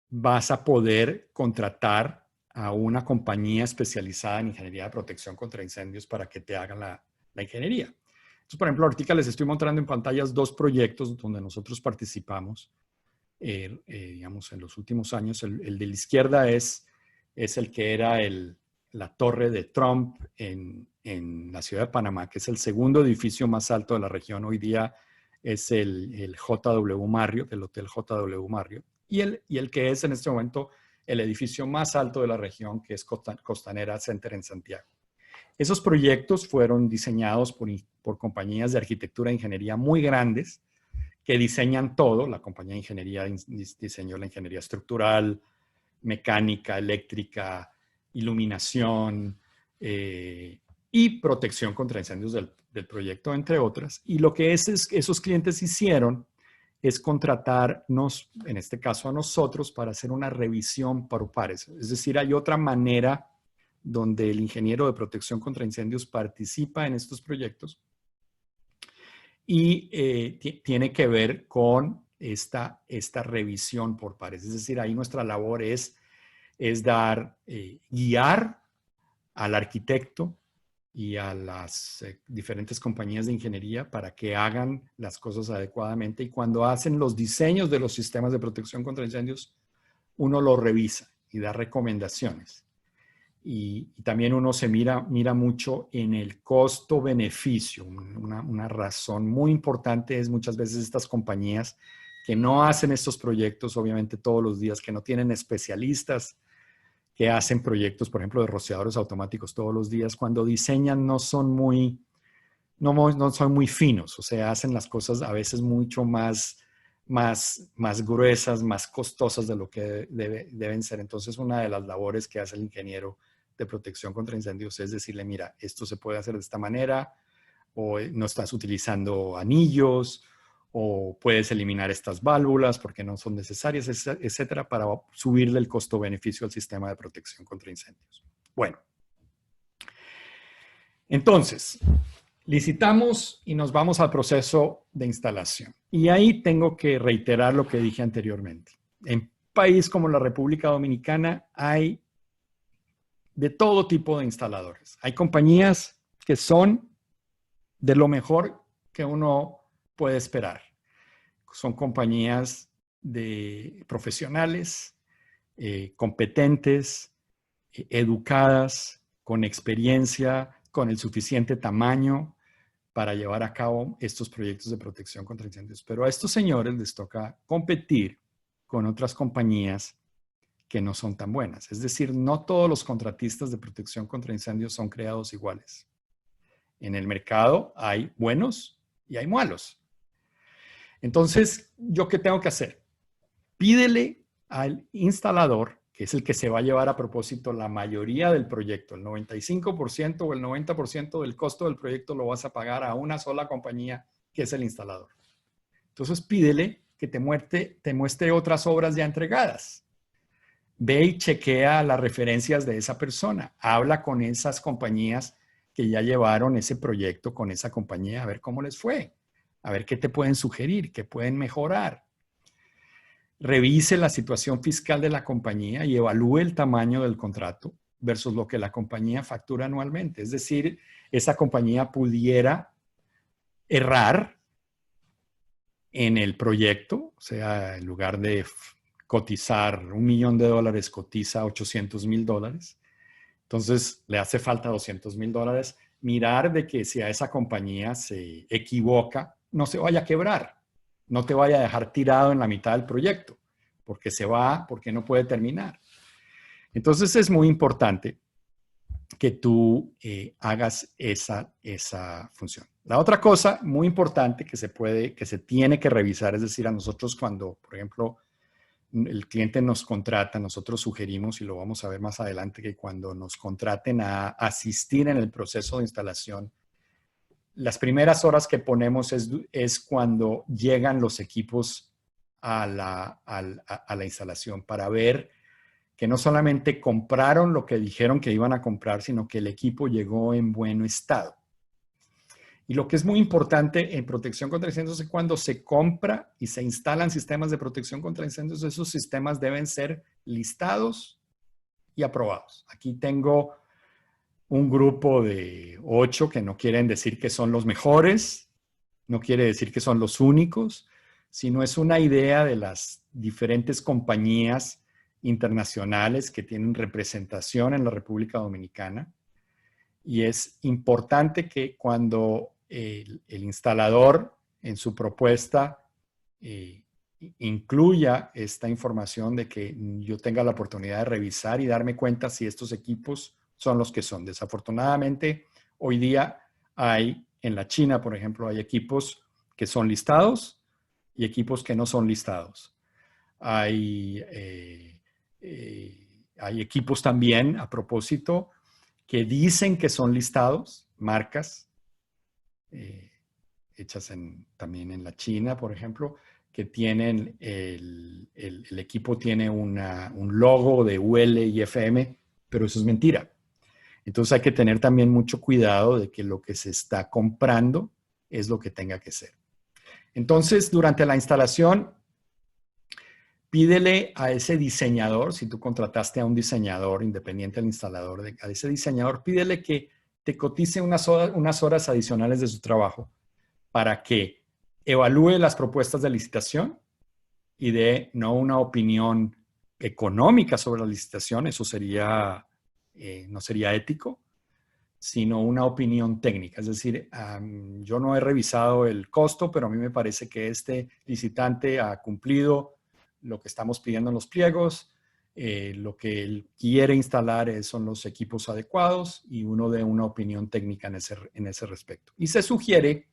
vas a poder contratar a una compañía especializada en ingeniería de protección contra incendios para que te hagan la ingeniería. Entonces, por ejemplo, ahorita les estoy mostrando en pantallas dos proyectos donde nosotros participamos, digamos, en los últimos años. El de la izquierda es el que era la torre de Trump en la ciudad de Panamá, que es el segundo edificio más alto de la región. Hoy día es el JW Marriott, el Hotel JW Marriott. Y el que es en este momento el edificio más alto de la región, que es Costanera Center en Santiago. Esos proyectos fueron diseñados por compañías de arquitectura e ingeniería muy grandes que diseñan todo. La compañía de ingeniería diseñó la ingeniería estructural, mecánica, eléctrica, iluminación y protección contra incendios del proyecto, entre otras. Y lo que esos clientes hicieron es contratarnos, en este caso a nosotros, para hacer una revisión por pares. Es decir, hay otra manera donde el ingeniero de protección contra incendios participa en estos proyectos y tiene que ver con esta revisión por pares. Es decir, ahí nuestra labor es guiar al arquitecto y a las diferentes compañías de ingeniería para que hagan las cosas adecuadamente. Y cuando hacen los diseños de los sistemas de protección contra incendios, uno lo revisa y da recomendaciones. Y también uno se mira mucho en el costo-beneficio. Una razón muy importante es muchas veces estas compañías que no hacen estos proyectos, obviamente todos los días, que no tienen especialistas que hacen proyectos, por ejemplo, de rociadores automáticos todos los días, cuando diseñan no son muy finos, o sea, hacen las cosas a veces mucho más gruesas, más costosas de lo que deben ser. Entonces, una de las labores que hace el ingeniero de protección contra incendios es decirle, mira, esto se puede hacer de esta manera, o no estás utilizando anillos, o puedes eliminar estas válvulas porque no son necesarias, etcétera, para subirle el costo-beneficio al sistema de protección contra incendios. Bueno, entonces, licitamos y nos vamos al proceso de instalación. Y ahí tengo que reiterar lo que dije anteriormente. En un país como la República Dominicana hay de todo tipo de instaladores. Hay compañías que son de lo mejor que uno puede esperar. Son compañías de profesionales, competentes, educadas, con experiencia, con el suficiente tamaño para llevar a cabo estos proyectos de protección contra incendios. Pero a estos señores les toca competir con otras compañías que no son tan buenas. Es decir, no todos los contratistas de protección contra incendios son creados iguales. En el mercado hay buenos y hay malos. Entonces, ¿yo qué tengo que hacer? Pídele al instalador, que es el que se va a llevar a propósito la mayoría del proyecto, el 95% o el 90% del costo del proyecto lo vas a pagar a una sola compañía, que es el instalador. Entonces, pídele que te muestre otras obras ya entregadas. Ve y chequea las referencias de esa persona. Habla con esas compañías que ya llevaron ese proyecto con esa compañía, a ver cómo les fue, a ver qué te pueden sugerir, qué pueden mejorar. Revise la situación fiscal de la compañía y evalúe el tamaño del contrato versus lo que la compañía factura anualmente. Es decir, esa compañía pudiera errar en el proyecto, o sea, en lugar de cotizar $1 millón, cotiza $800,000. Entonces, le hace falta $200,000. Mirar de que si a esa compañía se equivoca, no se vaya a quebrar, no te vaya a dejar tirado en la mitad del proyecto, porque se va, porque no puede terminar. Entonces, es muy importante que tú hagas esa función. La otra cosa muy importante que se tiene que revisar, es decir, a nosotros cuando, por ejemplo, el cliente nos contrata, nosotros sugerimos, y lo vamos a ver más adelante, que cuando nos contraten a asistir en el proceso de instalación, las primeras horas que ponemos es cuando llegan los equipos a la instalación, para ver que no solamente compraron lo que dijeron que iban a comprar, sino que el equipo llegó en buen estado. Y lo que es muy importante en protección contra incendios es cuando se compra y se instalan sistemas de protección contra incendios, esos sistemas deben ser listados y aprobados. Aquí tengo un grupo de 8 que no quieren decir que son los mejores, no quiere decir que son los únicos, sino es una idea de las diferentes compañías internacionales que tienen representación en la República Dominicana. Y es importante que cuando el instalador en su propuesta incluya esta información, de que yo tenga la oportunidad de revisar y darme cuenta si estos equipos son los que son. Desafortunadamente, hoy día hay, en la China, por ejemplo, hay equipos que son listados y equipos que no son listados. Hay equipos también, a propósito, que dicen que son listados, marcas hechas también en la China, por ejemplo, que tienen, el equipo tiene un logo de UL y FM, pero eso es mentira. Entonces hay que tener también mucho cuidado de que lo que se está comprando es lo que tenga que ser. Entonces, durante la instalación, pídele a ese diseñador, si tú contrataste a un diseñador independiente del instalador, a ese diseñador, pídele que te cotice unas horas adicionales de su trabajo para que evalúe las propuestas de licitación y dé no una opinión económica sobre la licitación, eso sería, no sería ético, sino una opinión técnica. Es decir, yo no he revisado el costo, pero a mí me parece que este licitante ha cumplido lo que estamos pidiendo en los pliegos, lo que él quiere instalar son los equipos adecuados, y uno dé una opinión técnica en ese respecto. Y se sugiere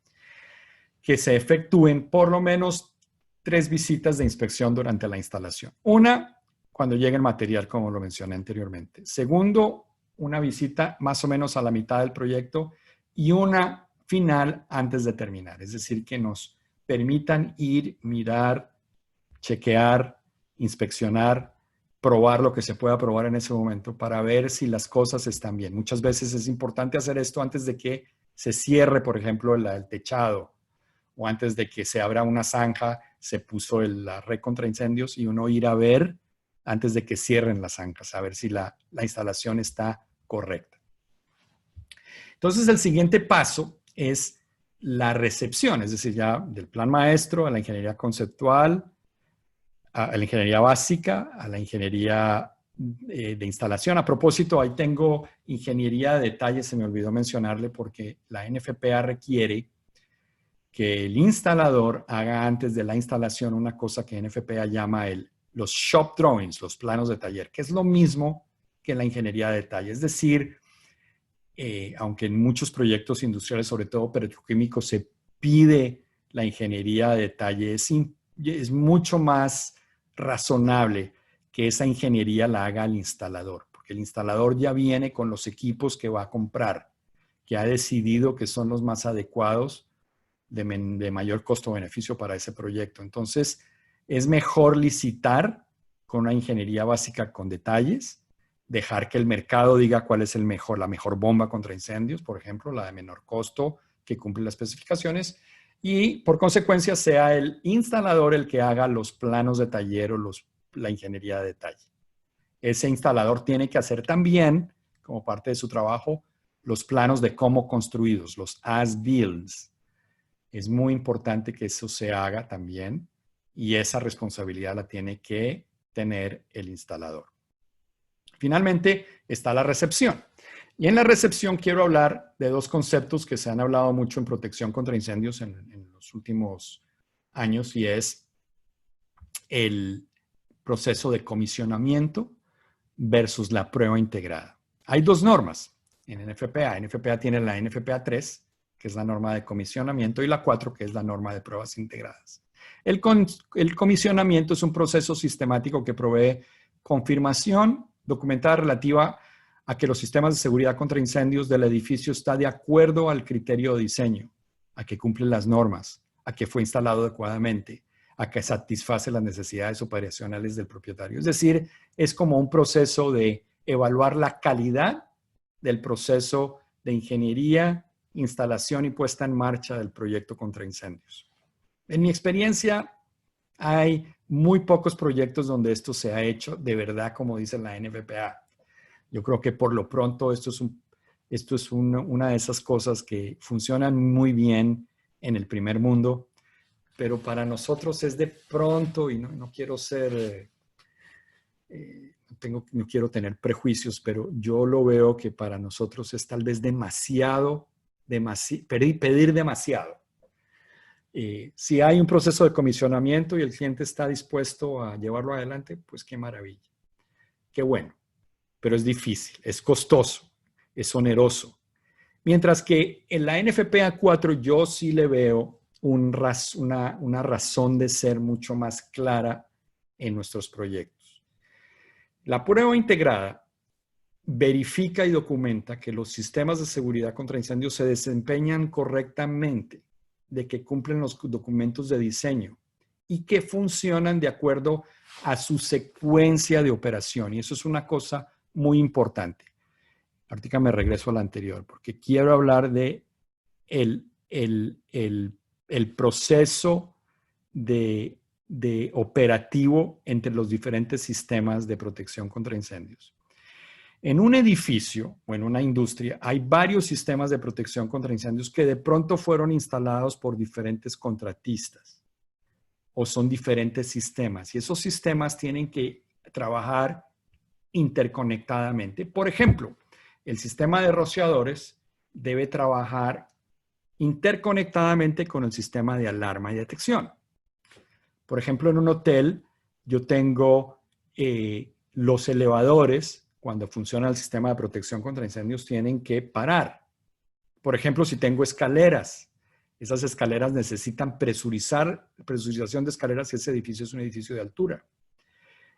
que se efectúen por lo menos 3 visitas de inspección durante la instalación. Una, cuando llegue el material, como lo mencioné anteriormente. Segundo, una visita más o menos a la mitad del proyecto, y una final antes de terminar. Es decir, que nos permitan ir, mirar, chequear, inspeccionar, probar lo que se pueda probar en ese momento para ver si las cosas están bien. Muchas veces es importante hacer esto antes de que se cierre, por ejemplo, el techado, o antes de que se abra una zanja, se puso la red contra incendios, y uno ir a ver antes de que cierren las zanjas, a ver si la instalación está correcta. Entonces, el siguiente paso es la recepción, es decir, ya del plan maestro a la ingeniería conceptual, a la ingeniería básica, a la ingeniería de instalación. A propósito, ahí tengo ingeniería de detalle, se me olvidó mencionarle, porque la NFPA requiere que el instalador haga antes de la instalación una cosa que NFPA llama los shop drawings, los planos de taller, que es lo mismo que la ingeniería de detalle. Es decir, aunque en muchos proyectos industriales, sobre todo petroquímicos, se pide la ingeniería de detalle, es mucho más razonable que esa ingeniería la haga el instalador, porque el instalador ya viene con los equipos que va a comprar, que ha decidido que son los más adecuados de mayor costo-beneficio para ese proyecto. Entonces, es mejor licitar con una ingeniería básica con detalles, dejar que el mercado diga cuál es la mejor bomba contra incendios, por ejemplo, la de menor costo, que cumple las especificaciones, y por consecuencia sea el instalador el que haga los planos de taller o la ingeniería de detalle. Ese instalador tiene que hacer también, como parte de su trabajo, los planos de cómo construidos, los as-builds. Es muy importante que eso se haga también y esa responsabilidad la tiene que tener el instalador. Finalmente está la recepción. Y en la recepción quiero hablar de dos conceptos que se han hablado mucho en protección contra incendios en los últimos años, y es el proceso de comisionamiento versus la prueba integrada. Hay dos normas en NFPA. NFPA tiene la NFPA 3, que es la norma de comisionamiento, y la 4, que es la norma de pruebas integradas. El comisionamiento es un proceso sistemático que provee confirmación documentada relativa a que los sistemas de seguridad contra incendios del edificio está de acuerdo al criterio de diseño, a que cumple las normas, a que fue instalado adecuadamente, a que satisface las necesidades operacionales del propietario. Es decir, es como un proceso de evaluar la calidad del proceso de ingeniería, instalación y puesta en marcha del proyecto contra incendios. En mi experiencia, hay muy pocos proyectos donde esto se ha hecho de verdad, como dice la NFPA. Yo creo que por lo pronto esto es una de esas cosas que funcionan muy bien en el primer mundo, pero para nosotros es de pronto, y no quiero ser, no quiero tener prejuicios, pero yo lo veo que para nosotros es tal vez pedir demasiado. Si hay un proceso de comisionamiento y el cliente está dispuesto a llevarlo adelante, pues qué maravilla, qué bueno. Pero es difícil, es costoso, es oneroso. Mientras que en la NFPA 4 yo sí le veo una razón de ser mucho más clara en nuestros proyectos. La prueba integrada verifica y documenta que los sistemas de seguridad contra incendios se desempeñan correctamente, de que cumplen los documentos de diseño y que funcionan de acuerdo a su secuencia de operación. Y eso es una cosa muy importante. Ahorita me regreso a la anterior, porque quiero hablar de el proceso de operativo entre los diferentes sistemas de protección contra incendios. En un edificio o en una industria hay varios sistemas de protección contra incendios que de pronto fueron instalados por diferentes contratistas o son diferentes sistemas, y esos sistemas tienen que trabajar interconectadamente. Por ejemplo, el sistema de rociadores debe trabajar interconectadamente con el sistema de alarma y detección. Por ejemplo, en un hotel yo tengo los elevadores, cuando funciona el sistema de protección contra incendios, tienen que parar. Por ejemplo, si tengo escaleras, esas escaleras necesitan presurización de escaleras si ese edificio es un edificio de altura.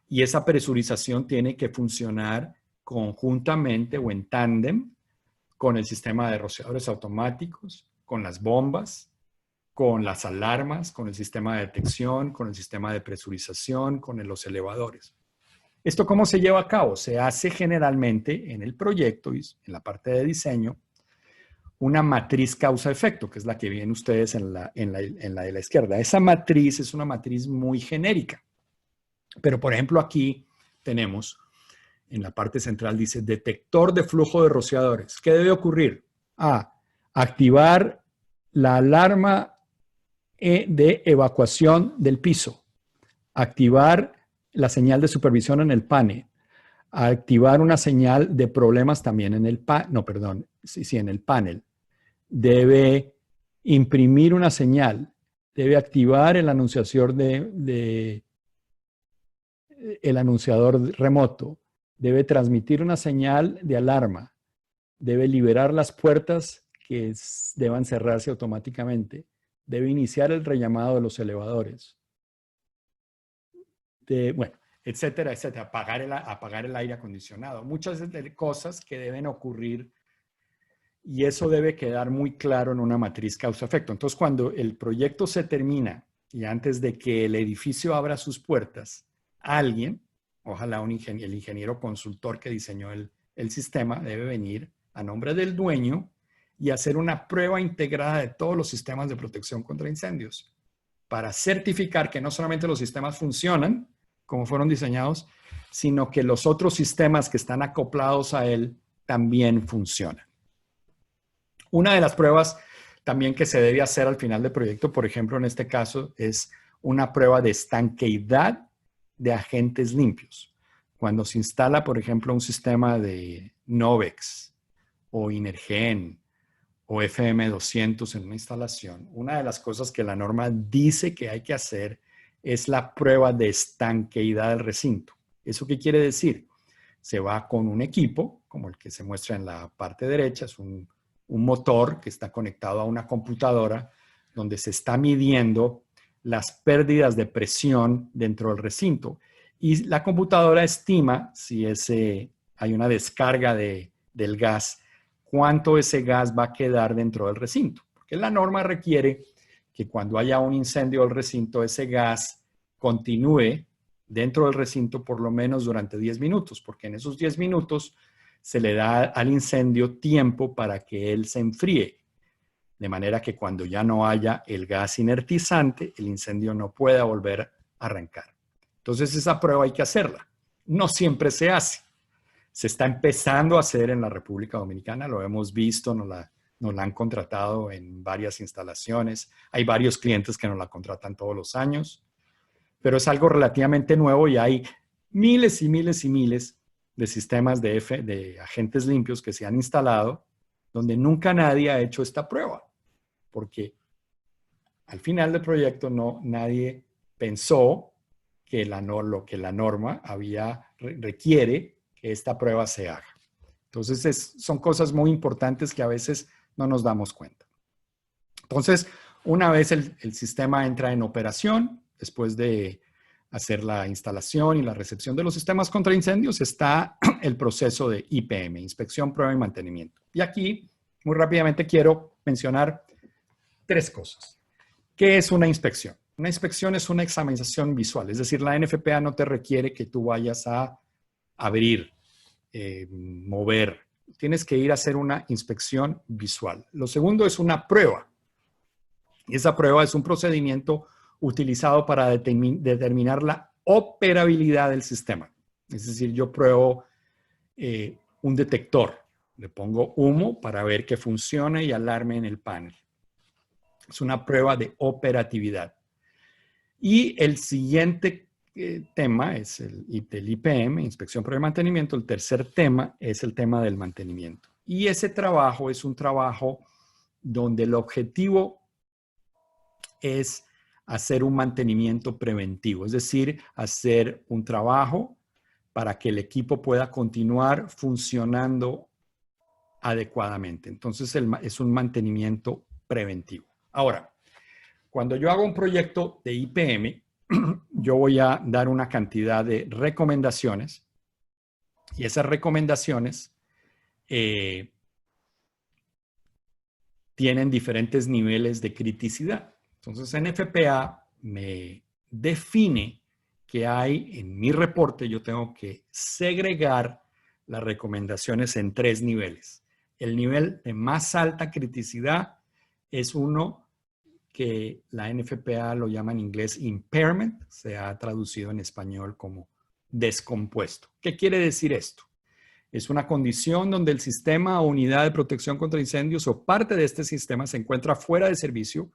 Y esa presurización tiene que funcionar conjuntamente o en tándem con el sistema de rociadores automáticos, con las bombas, con las alarmas, con el sistema de detección, con el sistema de presurización, con los elevadores. ¿Esto cómo se lleva a cabo? Se hace generalmente en el proyecto y en la parte de diseño una matriz causa-efecto, que es la que ven ustedes en la de la izquierda. Esa matriz es una matriz muy genérica. Pero, por ejemplo, aquí tenemos, en la parte central dice detector de flujo de rociadores. ¿Qué debe ocurrir? Activar la alarma de evacuación del piso. Activar la señal de supervisión en el pane. a activar una señal de problemas también en el en el panel. Debe imprimir una señal, debe activar el anunciador el anunciador remoto, debe transmitir una señal de alarma, debe liberar las puertas que deban cerrarse automáticamente, debe iniciar el rellamado de los elevadores, bueno, etcétera, etcétera, apagar el aire acondicionado. Muchas cosas que deben ocurrir y eso debe quedar muy claro en una matriz causa-efecto. Entonces, cuando el proyecto se termina y antes de que el edificio abra sus puertas, alguien, ojalá el ingeniero consultor que diseñó el sistema, debe venir a nombre del dueño y hacer una prueba integrada de todos los sistemas de protección contra incendios para certificar que no solamente los sistemas funcionan como fueron diseñados, sino que los otros sistemas que están acoplados a él también funcionan. Una de las pruebas también que se debe hacer al final del proyecto, por ejemplo, en este caso, es una prueba de estanqueidad de agentes limpios. Cuando se instala, por ejemplo, un sistema de Novex o Inergen o FM200 en una instalación, una de las cosas que la norma dice que hay que hacer es la prueba de estanqueidad del recinto. ¿Eso qué quiere decir? Se va con un equipo, como el que se muestra en la parte derecha, es un motor que está conectado a una computadora donde se está midiendo las pérdidas de presión dentro del recinto. Y la computadora estima si hay una descarga del gas, cuánto ese gas va a quedar dentro del recinto. Porque la norma requiere que cuando haya un incendio del recinto, ese gas continúe dentro del recinto por lo menos durante 10 minutos, porque en esos 10 minutos se le da al incendio tiempo para que él se enfríe, de manera que cuando ya no haya el gas inertizante, el incendio no pueda volver a arrancar. Entonces esa prueba hay que hacerla. No siempre se hace. Se está empezando a hacer en la República Dominicana, lo hemos visto, nos la han contratado en varias instalaciones. Hay varios clientes que nos la contratan todos los años, pero es algo relativamente nuevo y hay miles y miles y miles de sistemas de agentes limpios que se han instalado donde nunca nadie ha hecho esta prueba, porque al final del proyecto nadie pensó que lo que la norma requiere que esta prueba se haga. Entonces son cosas muy importantes que a veces no nos damos cuenta. Entonces, una vez el sistema entra en operación, después de hacer la instalación y la recepción de los sistemas contra incendios, está el proceso de IPM, inspección, prueba y mantenimiento. Y aquí, muy rápidamente, quiero mencionar 3 cosas. ¿Qué es una inspección? Una inspección es una examinación visual, es decir, la NFPA no te requiere que tú vayas a abrir, mover. Tienes que ir a hacer una inspección visual. Lo segundo es una prueba. Y esa prueba es un procedimiento utilizado para determinar la operabilidad del sistema. Es decir, yo pruebo un detector. Le pongo humo para ver que funcione y alarme en el panel. Es una prueba de operatividad. Y el siguiente tema es el IPM, inspección, prueba y mantenimiento. El tercer tema es el tema del mantenimiento. Y ese trabajo es un trabajo donde el objetivo es hacer un mantenimiento preventivo, es decir, hacer un trabajo para que el equipo pueda continuar funcionando adecuadamente. Entonces, es un mantenimiento preventivo. Ahora, cuando yo hago un proyecto de IPM, yo voy a dar una cantidad de recomendaciones y esas recomendaciones tienen diferentes niveles de criticidad. Entonces, NFPA me define que hay en mi reporte, yo tengo que segregar las recomendaciones en 3 niveles. El nivel de más alta criticidad es uno que la NFPA lo llama en inglés impairment, se ha traducido en español como descompuesto. ¿Qué quiere decir esto? Es una condición donde el sistema o unidad de protección contra incendios o parte de este sistema se encuentra fuera de servicio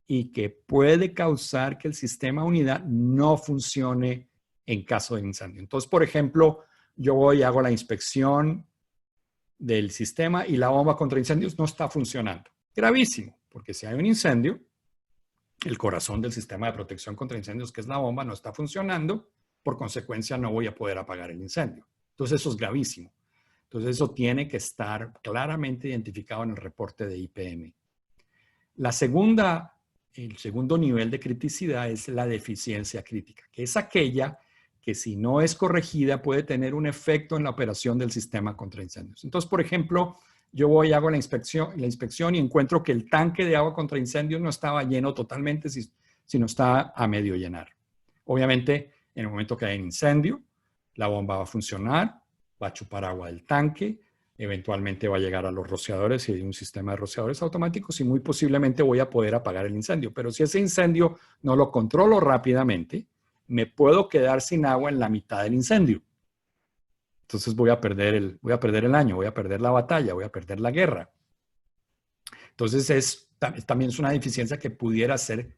y que puede causar que el sistema o unidad no funcione en caso de incendio. Entonces, por ejemplo, yo voy y hago la inspección del sistema y la bomba contra incendios no está funcionando. Gravísimo, porque si hay un incendio, el corazón del sistema de protección contra incendios, que es la bomba, no está funcionando, por consecuencia no voy a poder apagar el incendio. Entonces eso es gravísimo. Entonces eso tiene que estar claramente identificado en el reporte de IPM. El segundo nivel de criticidad es la deficiencia crítica, que es aquella que si no es corregida puede tener un efecto en la operación del sistema contra incendios. Entonces, por ejemplo, yo voy y hago la inspección y encuentro que el tanque de agua contra incendios no estaba lleno totalmente, sino está a medio llenar. Obviamente, en el momento que hay un incendio, la bomba va a funcionar, va a chupar agua del tanque, eventualmente va a llegar a los rociadores si hay un sistema de rociadores automáticos y muy posiblemente voy a poder apagar el incendio. Pero si ese incendio no lo controlo rápidamente, me puedo quedar sin agua en la mitad del incendio. Entonces voy a perder el año, voy a perder la batalla, voy a perder la guerra. Entonces también es una deficiencia que pudiera ser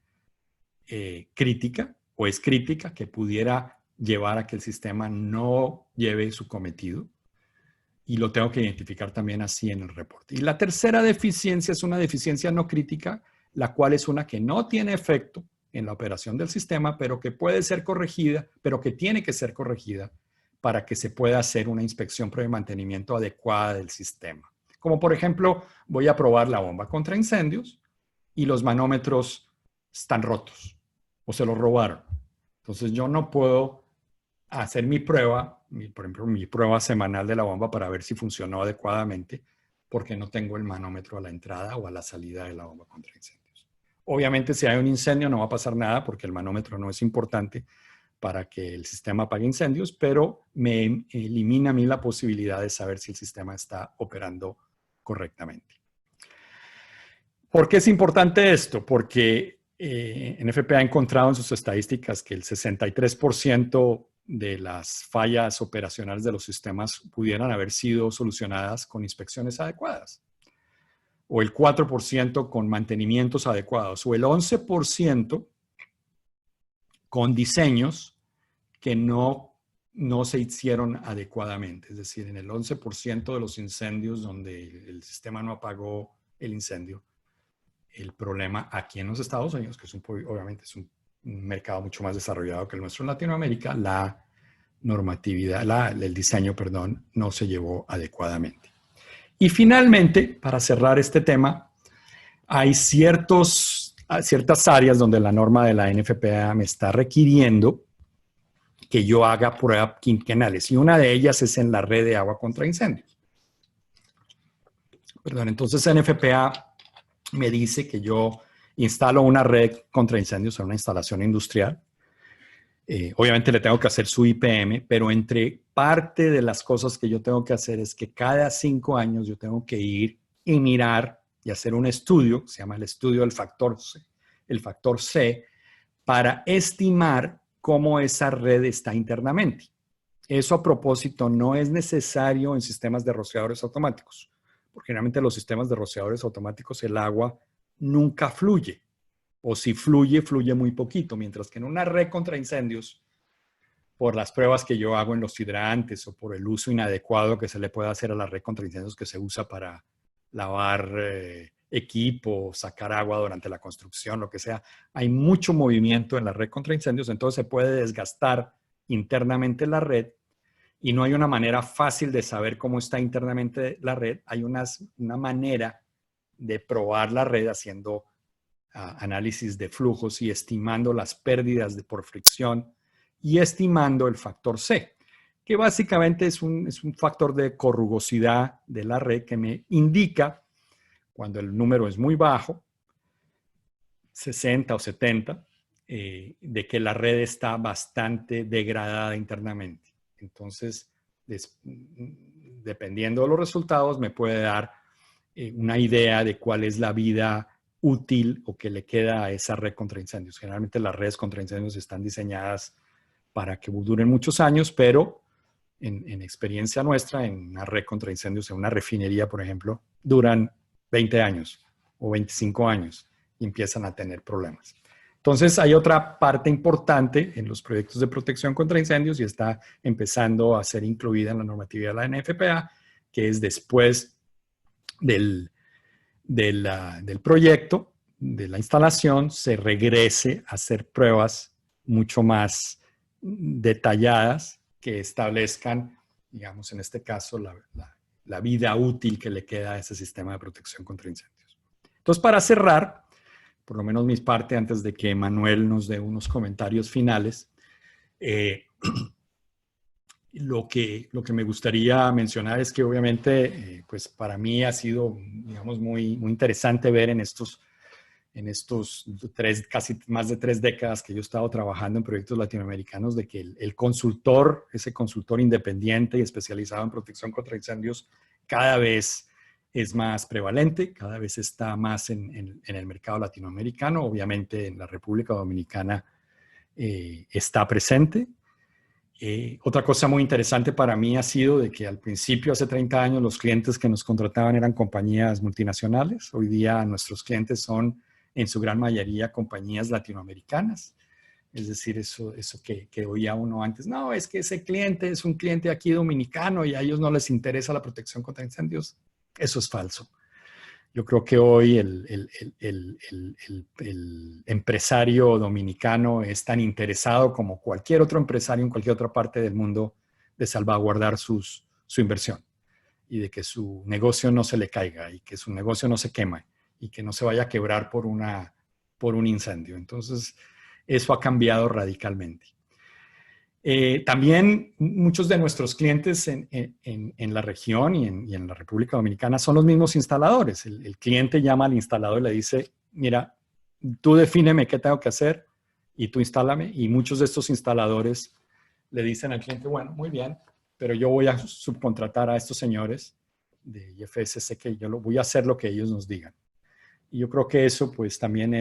crítica o es crítica, que pudiera llevar a que el sistema no lleve su cometido. Y lo tengo que identificar también así en el reporte. Y la tercera deficiencia es una deficiencia no crítica, la cual es una que no tiene efecto en la operación del sistema, pero que puede ser corregida, pero que tiene que ser corregida para que se pueda hacer una inspección previo mantenimiento adecuada del sistema. Como por ejemplo, voy a probar la bomba contra incendios y los manómetros están rotos o se los robaron. Entonces yo no puedo hacer mi prueba, por ejemplo, mi prueba semanal de la bomba para ver si funcionó adecuadamente porque no tengo el manómetro a la entrada o a la salida de la bomba contra incendios. Obviamente, si hay un incendio no va a pasar nada porque el manómetro no es importante para que el sistema apague incendios, pero me elimina a mí la posibilidad de saber si el sistema está operando correctamente. ¿Por qué es importante esto? Porque NFPA ha encontrado en sus estadísticas que el 63% de las fallas operacionales de los sistemas pudieran haber sido solucionadas con inspecciones adecuadas, o el 4% con mantenimientos adecuados, o el 11% con diseños que no se hicieron adecuadamente. Es decir, en el 11% de los incendios donde el sistema no apagó el incendio, el problema aquí en los Estados Unidos, que obviamente es un mercado mucho más desarrollado que el nuestro en Latinoamérica, la normatividad, el diseño, perdón, no se llevó adecuadamente. Y finalmente, para cerrar este tema, hay ciertas áreas donde la norma de la NFPA me está requiriendo que yo haga pruebas quinquenales, y una de ellas es en la red de agua contra incendios. Perdón, entonces NFPA me dice que yo instalo una red contra incendios en una instalación industrial. Obviamente le tengo que hacer su IPM, pero entre parte de las cosas que yo tengo que hacer es que cada 5 años yo tengo que ir y mirar y hacer un estudio, se llama el estudio del factor C, para estimar cómo esa red está internamente. Eso a propósito no es necesario en sistemas de rociadores automáticos, porque generalmente en los sistemas de rociadores automáticos el agua nunca fluye, o si fluye, fluye muy poquito, mientras que en una red contra incendios, por las pruebas que yo hago en los hidrantes o por el uso inadecuado que se le puede hacer a la red contra incendios que se usa para lavar equipo, sacar agua durante la construcción, lo que sea, hay mucho movimiento en la red contra incendios, entonces se puede desgastar internamente la red y no hay una manera fácil de saber cómo está internamente la red. Hay una manera de probar la red haciendo análisis de flujos y estimando las pérdidas por fricción y estimando el factor C, que básicamente es un factor de corrugosidad de la red que me indica cuando el número es muy bajo, 60 o 70, de que la red está bastante degradada internamente. Entonces, dependiendo de los resultados, me puede dar una idea de cuál es la vida útil o que le queda a esa red contra incendios. Generalmente las redes contra incendios están diseñadas para que duren muchos años, pero en experiencia nuestra, en una red contra incendios, en una refinería, por ejemplo, duran 20 años o 25 años y empiezan a tener problemas. Entonces, hay otra parte importante en los proyectos de protección contra incendios y está empezando a ser incluida en la normatividad de la NFPA, que es después del proyecto, de la instalación, se regrese a hacer pruebas mucho más detalladas que establezcan, digamos, en este caso, la vida útil que le queda a ese sistema de protección contra incendios. Entonces, para cerrar, por lo menos mi parte, antes de que Manuel nos dé unos comentarios finales, lo que me gustaría mencionar es que obviamente, pues para mí ha sido, digamos, muy interesante ver en estos casi más de 3 décadas que yo he estado trabajando en proyectos latinoamericanos, de que el consultor, ese consultor independiente y especializado en protección contra incendios, cada vez es más prevalente, cada vez está más en el mercado latinoamericano. Obviamente en la República Dominicana está presente. Otra cosa muy interesante para mí ha sido de que al principio, hace 30 años, los clientes que nos contrataban eran compañías multinacionales. Hoy día nuestros clientes son en su gran mayoría compañías latinoamericanas. Es decir, eso que oía uno antes, no, es que ese cliente es un cliente aquí dominicano y a ellos no les interesa la protección contra incendios. Eso es falso. Yo creo que hoy el empresario dominicano es tan interesado como cualquier otro empresario en cualquier otra parte del mundo de salvaguardar su inversión y de que su negocio no se le caiga y que su negocio no se queme y que no se vaya a quebrar por un incendio. Entonces, eso ha cambiado radicalmente. También muchos de nuestros clientes en la región y en la República Dominicana son los mismos instaladores. El cliente llama al instalador y le dice, mira, tú defíneme qué tengo que hacer y tú instálame. Y muchos de estos instaladores le dicen al cliente, bueno, muy bien, pero yo voy a subcontratar a estos señores de IFSC, que yo voy a hacer lo que ellos nos digan. Y yo creo que eso pues también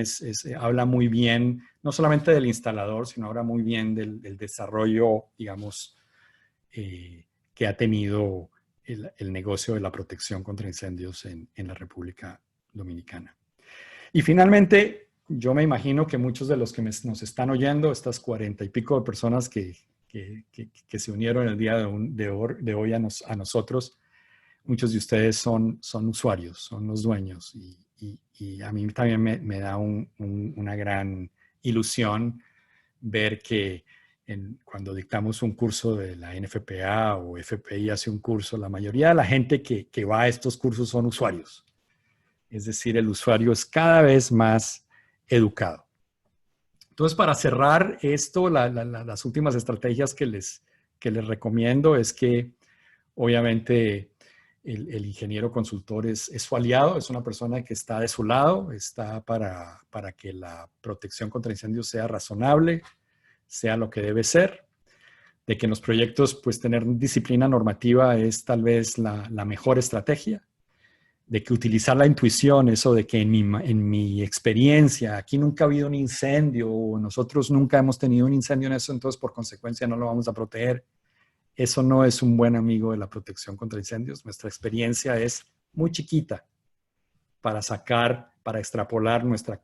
habla muy bien, no solamente del instalador, sino habla muy bien del desarrollo, digamos, que ha tenido el negocio de la protección contra incendios en la República Dominicana. Y finalmente, yo me imagino que muchos de los que nos están oyendo, estas 40 y pico de personas que se unieron el día de hoy a nosotros, muchos de ustedes son usuarios, son los dueños y a mí también me da una gran ilusión ver que cuando dictamos un curso de la NFPA o FPI hace un curso, la mayoría de la gente que va a estos cursos son usuarios. Es decir, el usuario es cada vez más educado. Entonces, para cerrar esto, las últimas estrategias que les recomiendo es que, obviamente, el ingeniero consultor es su aliado, es una persona que está de su lado, está para que la protección contra incendios sea razonable, sea lo que debe ser, de que en los proyectos pues tener disciplina normativa es tal vez la mejor estrategia, de que utilizar la intuición, eso de que en mi experiencia, aquí nunca ha habido un incendio, o nosotros nunca hemos tenido un incendio en eso, entonces por consecuencia no lo vamos a proteger. Eso no es un buen amigo de la protección contra incendios. Nuestra experiencia es muy chiquita para extrapolar nuestra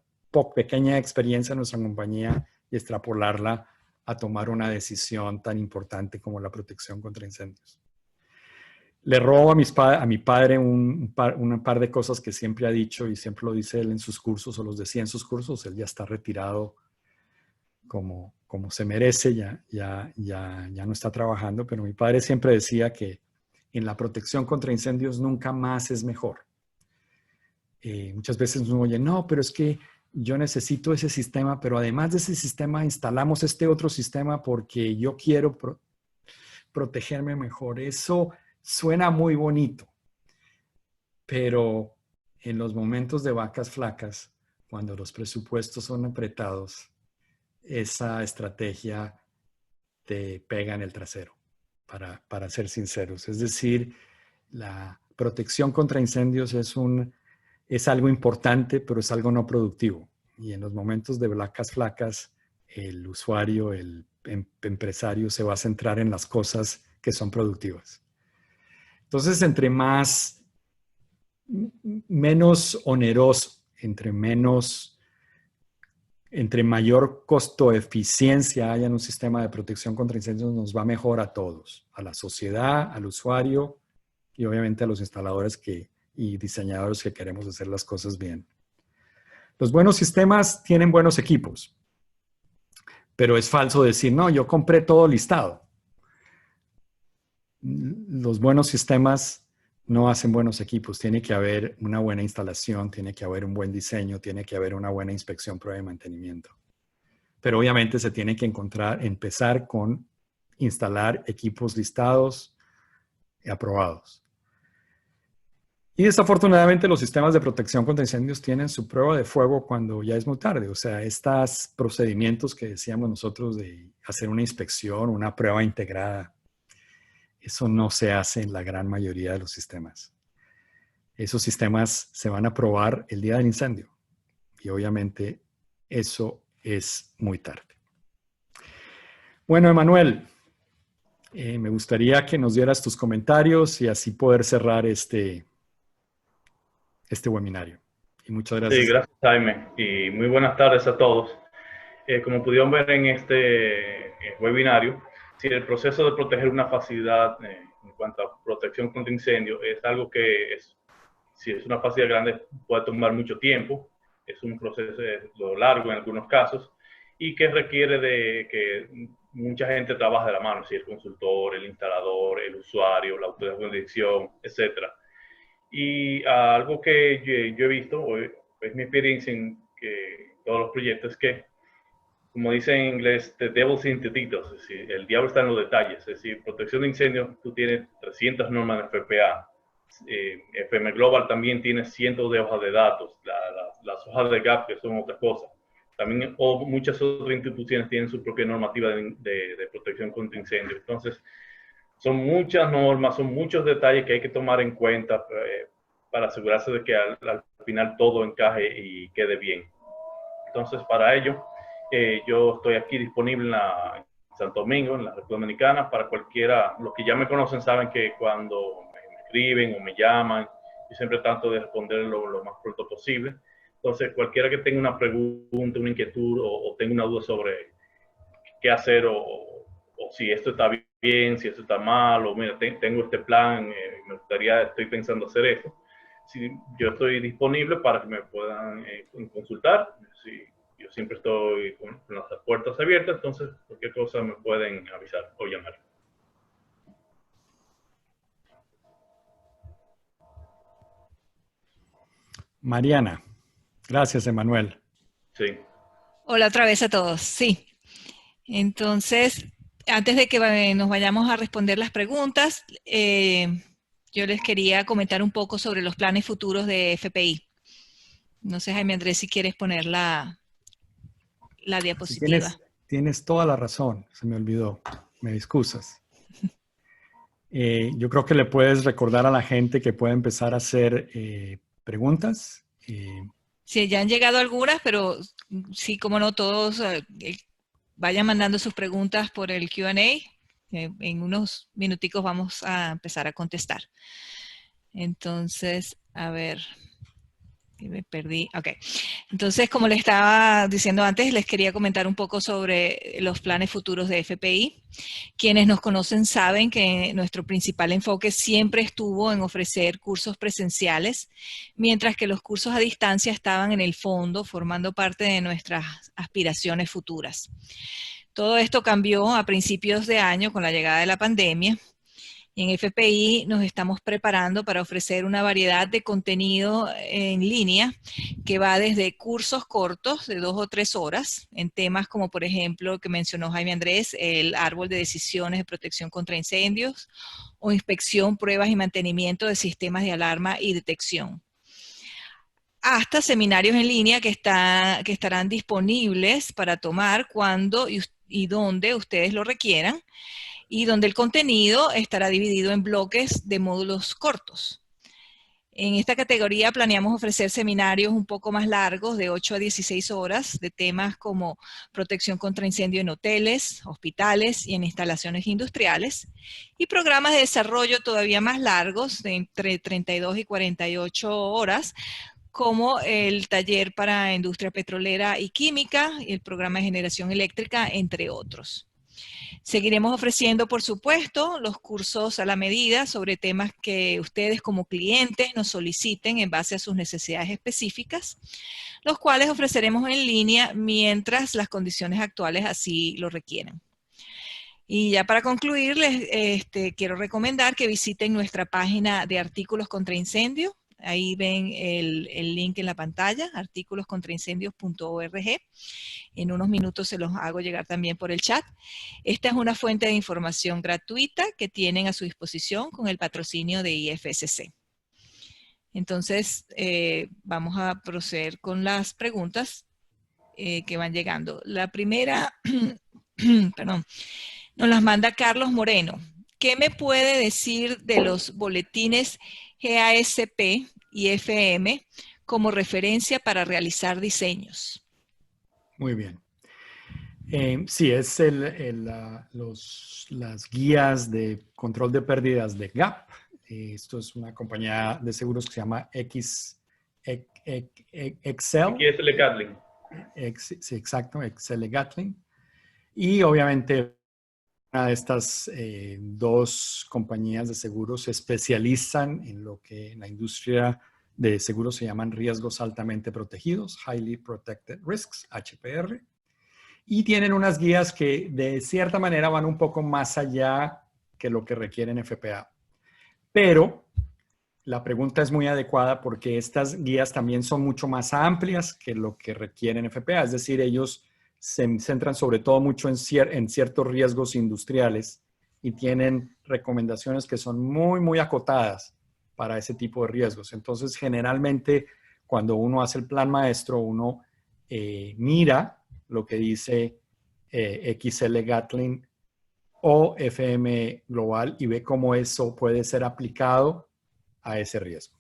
pequeña experiencia en nuestra compañía y extrapolarla a tomar una decisión tan importante como la protección contra incendios. Le robo a mi padre un par de cosas que siempre ha dicho y siempre lo dice él en sus cursos o los decía en sus cursos. Él ya está retirado como se merece, ya no está trabajando, pero mi padre siempre decía que en la protección contra incendios nunca más es mejor. Muchas veces uno oye, no, pero es que yo necesito ese sistema, pero además de ese sistema instalamos este otro sistema porque yo quiero protegerme mejor. Eso suena muy bonito, pero en los momentos de vacas flacas, cuando los presupuestos son apretados, esa estrategia te pega en el trasero, para ser sinceros. Es decir, la protección contra incendios es algo importante, pero es algo no productivo. Y en los momentos de vacas flacas, el usuario, el empresario se va a centrar en las cosas que son productivas. Entonces, menos oneroso, entre menos entre mayor costo eficiencia haya en un sistema de protección contra incendios, nos va mejor a todos, a la sociedad, al usuario y obviamente a los instaladores y diseñadores que queremos hacer las cosas bien. Los buenos sistemas tienen buenos equipos, pero es falso decir, no, yo compré todo listado. Los buenos sistemas no hacen buenos equipos. Tiene que haber una buena instalación, tiene que haber un buen diseño, tiene que haber una buena inspección, prueba y mantenimiento. Pero obviamente se tiene que empezar con instalar equipos listados y aprobados. Y desafortunadamente los sistemas de protección contra incendios tienen su prueba de fuego cuando ya es muy tarde. O sea, estos procedimientos que decíamos nosotros de hacer una inspección, una prueba integrada, eso no se hace en la gran mayoría de los sistemas. Esos sistemas se van a probar el día del incendio. Y obviamente eso es muy tarde. Bueno, Emanuel, me gustaría que nos dieras tus comentarios y así poder cerrar este webinario. Y muchas gracias. Sí, gracias, Jaime. Y muy buenas tardes a todos. Como pudieron ver en este webinario, si el proceso de proteger una facilidad en cuanto a protección contra incendio es algo que, si es una facilidad grande, puede tomar mucho tiempo. Es un proceso largo en algunos casos y que requiere de que mucha gente trabaje de la mano, si el consultor, el instalador, el usuario, la autoridad de jurisdicción, etcétera. Y algo que yo he visto, o es mi experiencia en todos los proyectos, es que, como dice en inglés, the devil's in the details, es decir, el diablo está en los detalles. Es decir, protección de incendios, tú tienes 300 normas de FPA. FM Global también tiene cientos de hojas de datos, las hojas de GAP, que son otra cosa. También muchas otras instituciones tienen su propia normativa de protección contra incendios. Entonces, son muchas normas, son muchos detalles que hay que tomar en cuenta para asegurarse de que al final todo encaje y quede bien. Entonces, para ello, yo estoy aquí disponible en Santo Domingo, en la República Dominicana, para cualquiera. Los que ya me conocen saben que cuando me escriben o me llaman, yo siempre trato de responder lo más pronto posible. Entonces, cualquiera que tenga una pregunta, una inquietud o tenga una duda sobre qué hacer o si esto está bien, si esto está mal, o mira, tengo este plan, estoy pensando hacer esto. Si yo estoy disponible para que me puedan consultar. Yo siempre estoy con las puertas abiertas, entonces cualquier cosa me pueden avisar o llamar. Mariana. Gracias, Emanuel. Sí. Hola otra vez a todos. Sí. Entonces, antes de que nos vayamos a responder las preguntas, yo les quería comentar un poco sobre los planes futuros de FPI. No sé, Jaime Andrés, si quieres poner la diapositiva. Tienes toda la razón, se me olvidó. Me excusas. Yo creo que le puedes recordar a la gente que puede empezar a hacer preguntas. Sí, ya han llegado algunas, pero sí, como no, todos vayan mandando sus preguntas por el Q&A. En unos minuticos vamos a empezar a contestar. Entonces, a ver, me perdí. Ok. Entonces, como les estaba diciendo antes, les quería comentar un poco sobre los planes futuros de FPI. Quienes nos conocen saben que nuestro principal enfoque siempre estuvo en ofrecer cursos presenciales, mientras que los cursos a distancia estaban en el fondo, formando parte de nuestras aspiraciones futuras. Todo esto cambió a principios de año con la llegada de la pandemia. Y en FPI nos estamos preparando para ofrecer una variedad de contenido en línea que va desde cursos cortos de 2 o 3 horas en temas como, por ejemplo, que mencionó Jaime Andrés, el árbol de decisiones de protección contra incendios o inspección, pruebas y mantenimiento de sistemas de alarma y detección. Hasta seminarios en línea que estarán disponibles para tomar cuando y donde ustedes lo requieran, y donde el contenido estará dividido en bloques de módulos cortos. En esta categoría planeamos ofrecer seminarios un poco más largos, de 8 a 16 horas, de temas como protección contra incendio en hoteles, hospitales y en instalaciones industriales, y programas de desarrollo todavía más largos, de entre 32 y 48 horas, como el taller para industria petrolera y química, el programa de generación eléctrica, entre otros. Seguiremos ofreciendo, por supuesto, los cursos a la medida sobre temas que ustedes como clientes nos soliciten en base a sus necesidades específicas, los cuales ofreceremos en línea mientras las condiciones actuales así lo requieren. Y ya para concluir, les quiero recomendar que visiten nuestra página de artículos contra incendio. Ahí ven el link en la pantalla, artículoscontraincendios.org. En unos minutos se los hago llegar también por el chat. Esta es una fuente de información gratuita que tienen a su disposición con el patrocinio de IFSC. Entonces, vamos a proceder con las preguntas que van llegando. La primera, perdón, nos las manda Carlos Moreno. ¿Qué me puede decir de los boletines GASP y FM como referencia para realizar diseños? Muy bien. Sí, es las guías de control de pérdidas de GAP. Esto es una compañía de seguros que se llama Excel. XL Gatling. Sí, exacto, Excel Gatling. Y obviamente una de estas dos compañías de seguros se especializan en lo que en la industria de seguros se llaman riesgos altamente protegidos, Highly Protected Risks, HPR. Y tienen unas guías que de cierta manera van un poco más allá que lo que requieren FPA. Pero la pregunta es muy adecuada porque estas guías también son mucho más amplias que lo que requieren FPA. Es decir, ellos se centran sobre todo mucho en ciertos riesgos industriales y tienen recomendaciones que son muy, muy acotadas para ese tipo de riesgos. Entonces, generalmente, cuando uno hace el plan maestro, uno mira lo que dice XL Gatling o FM Global y ve cómo eso puede ser aplicado a ese riesgo.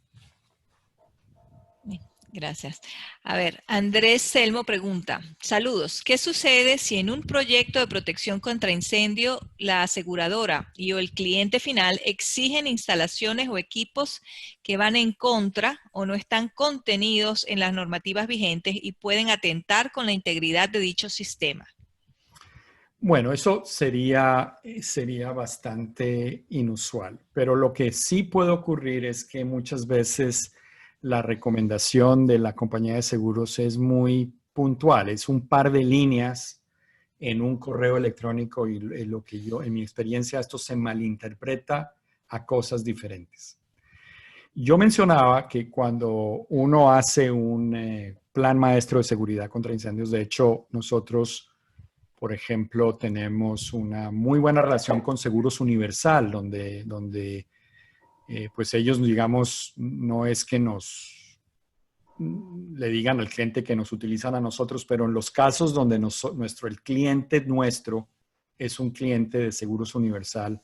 Gracias. A ver, Andrés Selmo pregunta, saludos, ¿qué sucede si en un proyecto de protección contra incendio la aseguradora y o el cliente final exigen instalaciones o equipos que van en contra o no están contenidos en las normativas vigentes y pueden atentar con la integridad de dicho sistema? Bueno, eso sería bastante inusual, pero lo que sí puede ocurrir es que muchas veces la recomendación de la compañía de seguros es muy puntual, es un par de líneas en un correo electrónico y lo que yo, en mi experiencia, esto se malinterpreta a cosas diferentes. Yo mencionaba que cuando uno hace un plan maestro de seguridad contra incendios, de hecho, nosotros, por ejemplo, tenemos una muy buena relación con Seguros Universal, donde pues ellos, digamos, no es que le digan al cliente que nos utilizan a nosotros, pero en los casos donde el cliente nuestro es un cliente de Seguros Universal,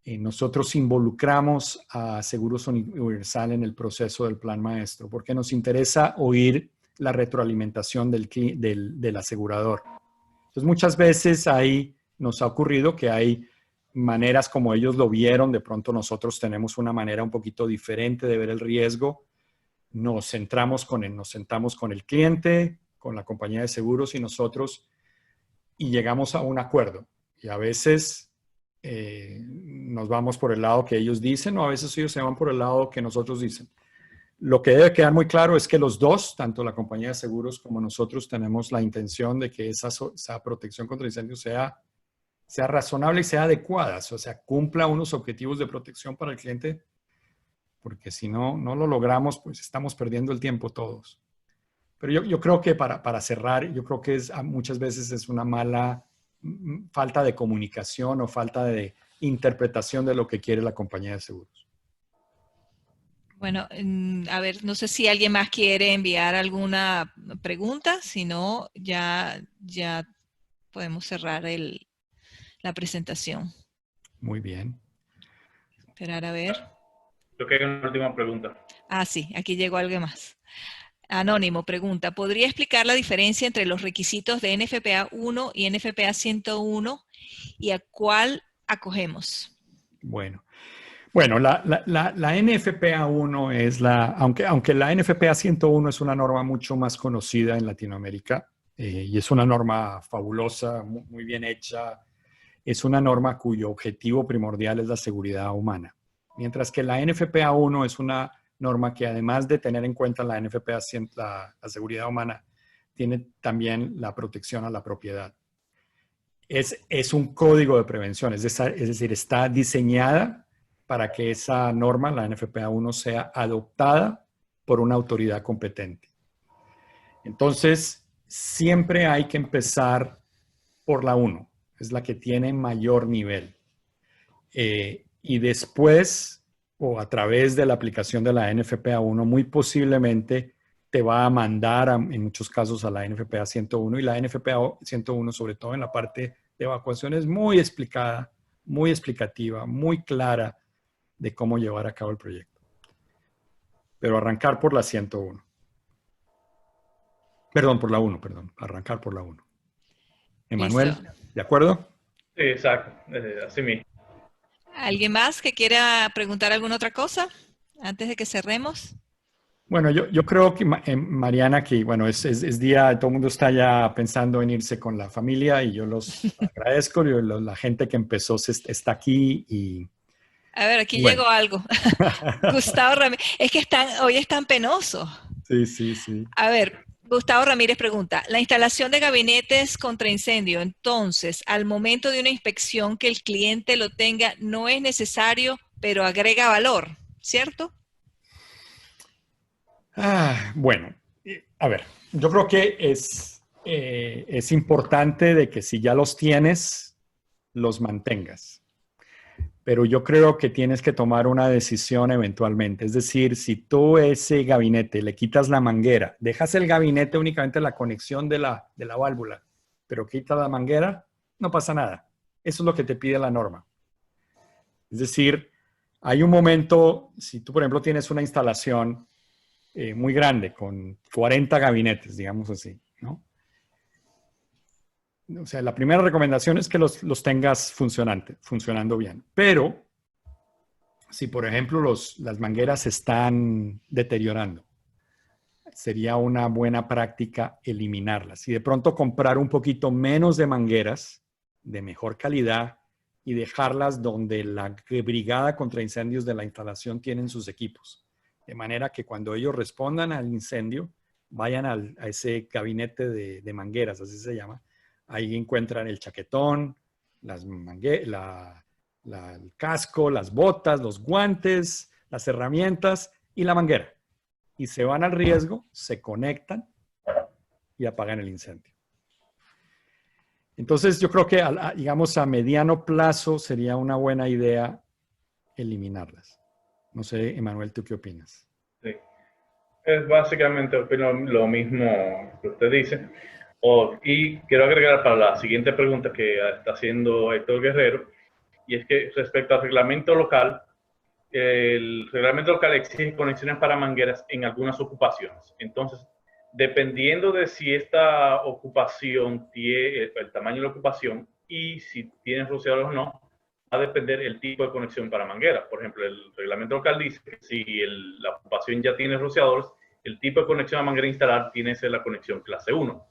nosotros involucramos a Seguros Universal en el proceso del plan maestro, porque nos interesa oír la retroalimentación del asegurador. Entonces, muchas veces ahí nos ha ocurrido que hay maneras como ellos lo vieron, de pronto nosotros tenemos una manera un poquito diferente de ver el riesgo. Nos sentamos con el cliente, con la compañía de seguros y nosotros, y llegamos a un acuerdo. Y a veces nos vamos por el lado que ellos dicen, o a veces ellos se van por el lado que nosotros dicen. Lo que debe quedar muy claro es que los dos, tanto la compañía de seguros como nosotros, tenemos la intención de que esa protección contra incendios sea razonable y sea adecuada, o sea, cumpla unos objetivos de protección para el cliente, porque si no lo logramos, pues estamos perdiendo el tiempo todos. Pero yo creo que para cerrar, yo creo que muchas veces es una mala falta de comunicación o falta de interpretación de lo que quiere la compañía de seguros. Bueno, a ver, no sé si alguien más quiere enviar alguna pregunta, si no, ya podemos cerrar la presentación. Muy bien. Esperar a ver. Creo que hay una última pregunta. Ah, sí, aquí llegó algo más. Anónimo pregunta, ¿podría explicar la diferencia entre los requisitos de NFPA 1 y NFPA 101 y a cuál acogemos? Bueno, Bueno, la NFPA1 es aunque la NFPA 101 es una norma mucho más conocida en Latinoamérica, y es una norma fabulosa, muy bien hecha, es una norma cuyo objetivo primordial es la seguridad humana. Mientras que la NFPA1 es una norma que, además de tener en cuenta la NFPA, la seguridad humana, tiene también la protección a la propiedad. Es un código de prevención, es decir, está diseñada para que esa norma, la NFPA1, sea adoptada por una autoridad competente. Entonces, siempre hay que empezar por la 1, es la que tiene mayor nivel. Y después, o a través de la aplicación de la NFPA1, muy posiblemente te va a mandar, en muchos casos, a la NFPA 101, y la NFPA 101, sobre todo en la parte de evacuación, es muy explicada, muy explicativa, muy clara de cómo llevar a cabo el proyecto. Pero arrancar por la 101. Perdón, por la 1, perdón. Arrancar por la 1. Emanuel, Listo. ¿de acuerdo? Sí, exacto, así mismo. ¿Alguien más que quiera preguntar alguna otra cosa antes de que cerremos? Bueno, yo creo que, Mariana, que bueno, es día, todo el mundo está ya pensando en irse con la familia y yo los agradezco. La gente que empezó está aquí y A ver, aquí bueno. llegó algo. Gustavo Ramírez, es que hoy es tan penoso. Sí, sí, sí. A ver, Gustavo Ramírez pregunta, la instalación de gabinetes contra incendio, entonces, al momento de una inspección que el cliente lo tenga, no es necesario, pero agrega valor, ¿cierto? Bueno, a ver, yo creo que es importante de que si ya los tienes, los mantengas. Pero yo creo que tienes que tomar una decisión eventualmente. Es decir, si tú ese gabinete le quitas la manguera, dejas el gabinete únicamente la conexión de la válvula, pero quitas la manguera, no pasa nada. Eso es lo que te pide la norma. Es decir, hay un momento, si tú, por ejemplo, tienes una instalación muy grande, con 40 gabinetes, digamos así, ¿no? O sea, la primera recomendación es que los tengas funcionando bien. Pero, si por ejemplo las mangueras se están deteriorando, sería una buena práctica eliminarlas. Y de pronto comprar un poquito menos de mangueras, de mejor calidad, y dejarlas donde la brigada contra incendios de la instalación tienen sus equipos. De manera que cuando ellos respondan al incendio, vayan a ese gabinete de mangueras, así se llama. Ahí encuentran el chaquetón, el casco, las botas, los guantes, las herramientas y la manguera. Y se van al riesgo, se conectan y apagan el incendio. Entonces yo creo que, digamos, a mediano plazo sería una buena idea eliminarlas. No sé, Emanuel, ¿tú qué opinas? Sí. Es básicamente, opino lo mismo que usted dice. Y quiero agregar para la siguiente pregunta que está haciendo Héctor Guerrero, y es que respecto al reglamento local, el reglamento local exige conexiones para mangueras en algunas ocupaciones. Entonces, dependiendo de si esta ocupación tiene el tamaño de la ocupación y si tiene rociadores o no, va a depender el tipo de conexión para mangueras. Por ejemplo, el reglamento local dice que si la ocupación ya tiene rociadores, el tipo de conexión a manguera instalar tiene que ser la conexión clase 1.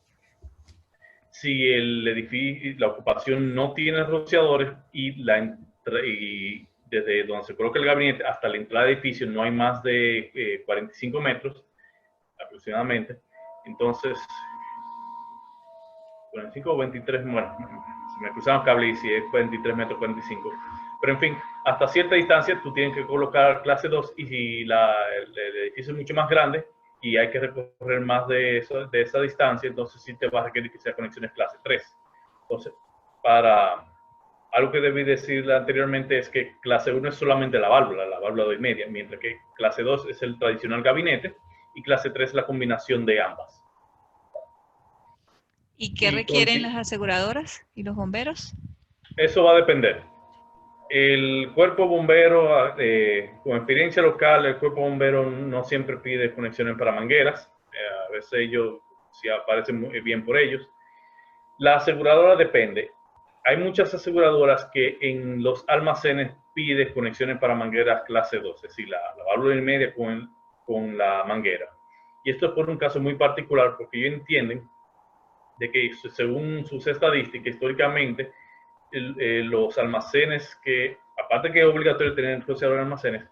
Si el edificio, la ocupación no tiene rociadores y desde donde se coloca el gabinete hasta la entrada del edificio no hay más de 45 metros aproximadamente, entonces 45 o 23, bueno, se me cruzaron los cables y si es 43 metros, 45, pero en fin, hasta cierta distancia tú tienes que colocar clase 2 y si el edificio es mucho más grande y hay que recorrer más de esa distancia, entonces sí te va a requerir que sea conexiones clase 3. Entonces, algo que debí decir anteriormente es que clase 1 es solamente la válvula 2,5, mientras que clase 2 es el tradicional gabinete y clase 3 es la combinación de ambas. ¿Y qué requieren las aseguradoras y los bomberos? Eso va a depender. El cuerpo bombero, con experiencia local, el cuerpo bombero no siempre pide conexiones para mangueras. A veces ellos sí aparecen muy bien por ellos. La aseguradora depende. Hay muchas aseguradoras que en los almacenes pide conexiones para mangueras clase 2, es decir, la válvula media con la manguera. Y esto es por un caso muy particular, porque ellos entienden de que según sus estadísticas, históricamente, los almacenes que, aparte que es obligatorio tener procesador de almacenes,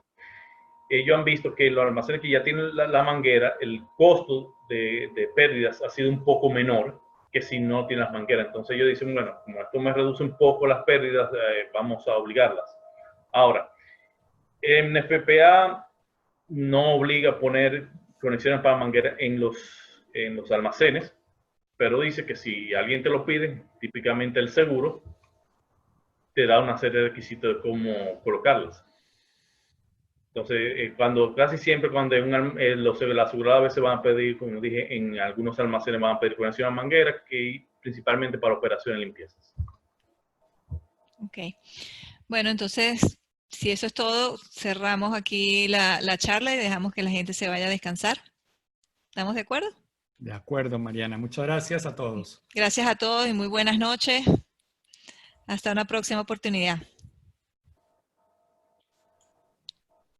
ellos han visto que los almacenes que ya tienen la manguera, el costo de pérdidas ha sido un poco menor que si no tienen las mangueras. Entonces ellos dicen, bueno, como esto me reduce un poco las pérdidas, vamos a obligarlas. Ahora, en FPA no obliga a poner conexiones para manguera en los almacenes, pero dice que si alguien te lo pide, típicamente el seguro te da una serie de requisitos de cómo colocarlas. Entonces, casi siempre cuando la aseguradora a veces van a pedir, como dije, en algunos almacenes van a pedir conexión a manguera, que principalmente para operaciones de limpiezas. Ok. Bueno, entonces, si eso es todo, cerramos aquí la charla y dejamos que la gente se vaya a descansar. ¿Estamos de acuerdo? De acuerdo, Mariana. Muchas gracias a todos. Gracias a todos y muy buenas noches. Hasta una próxima oportunidad.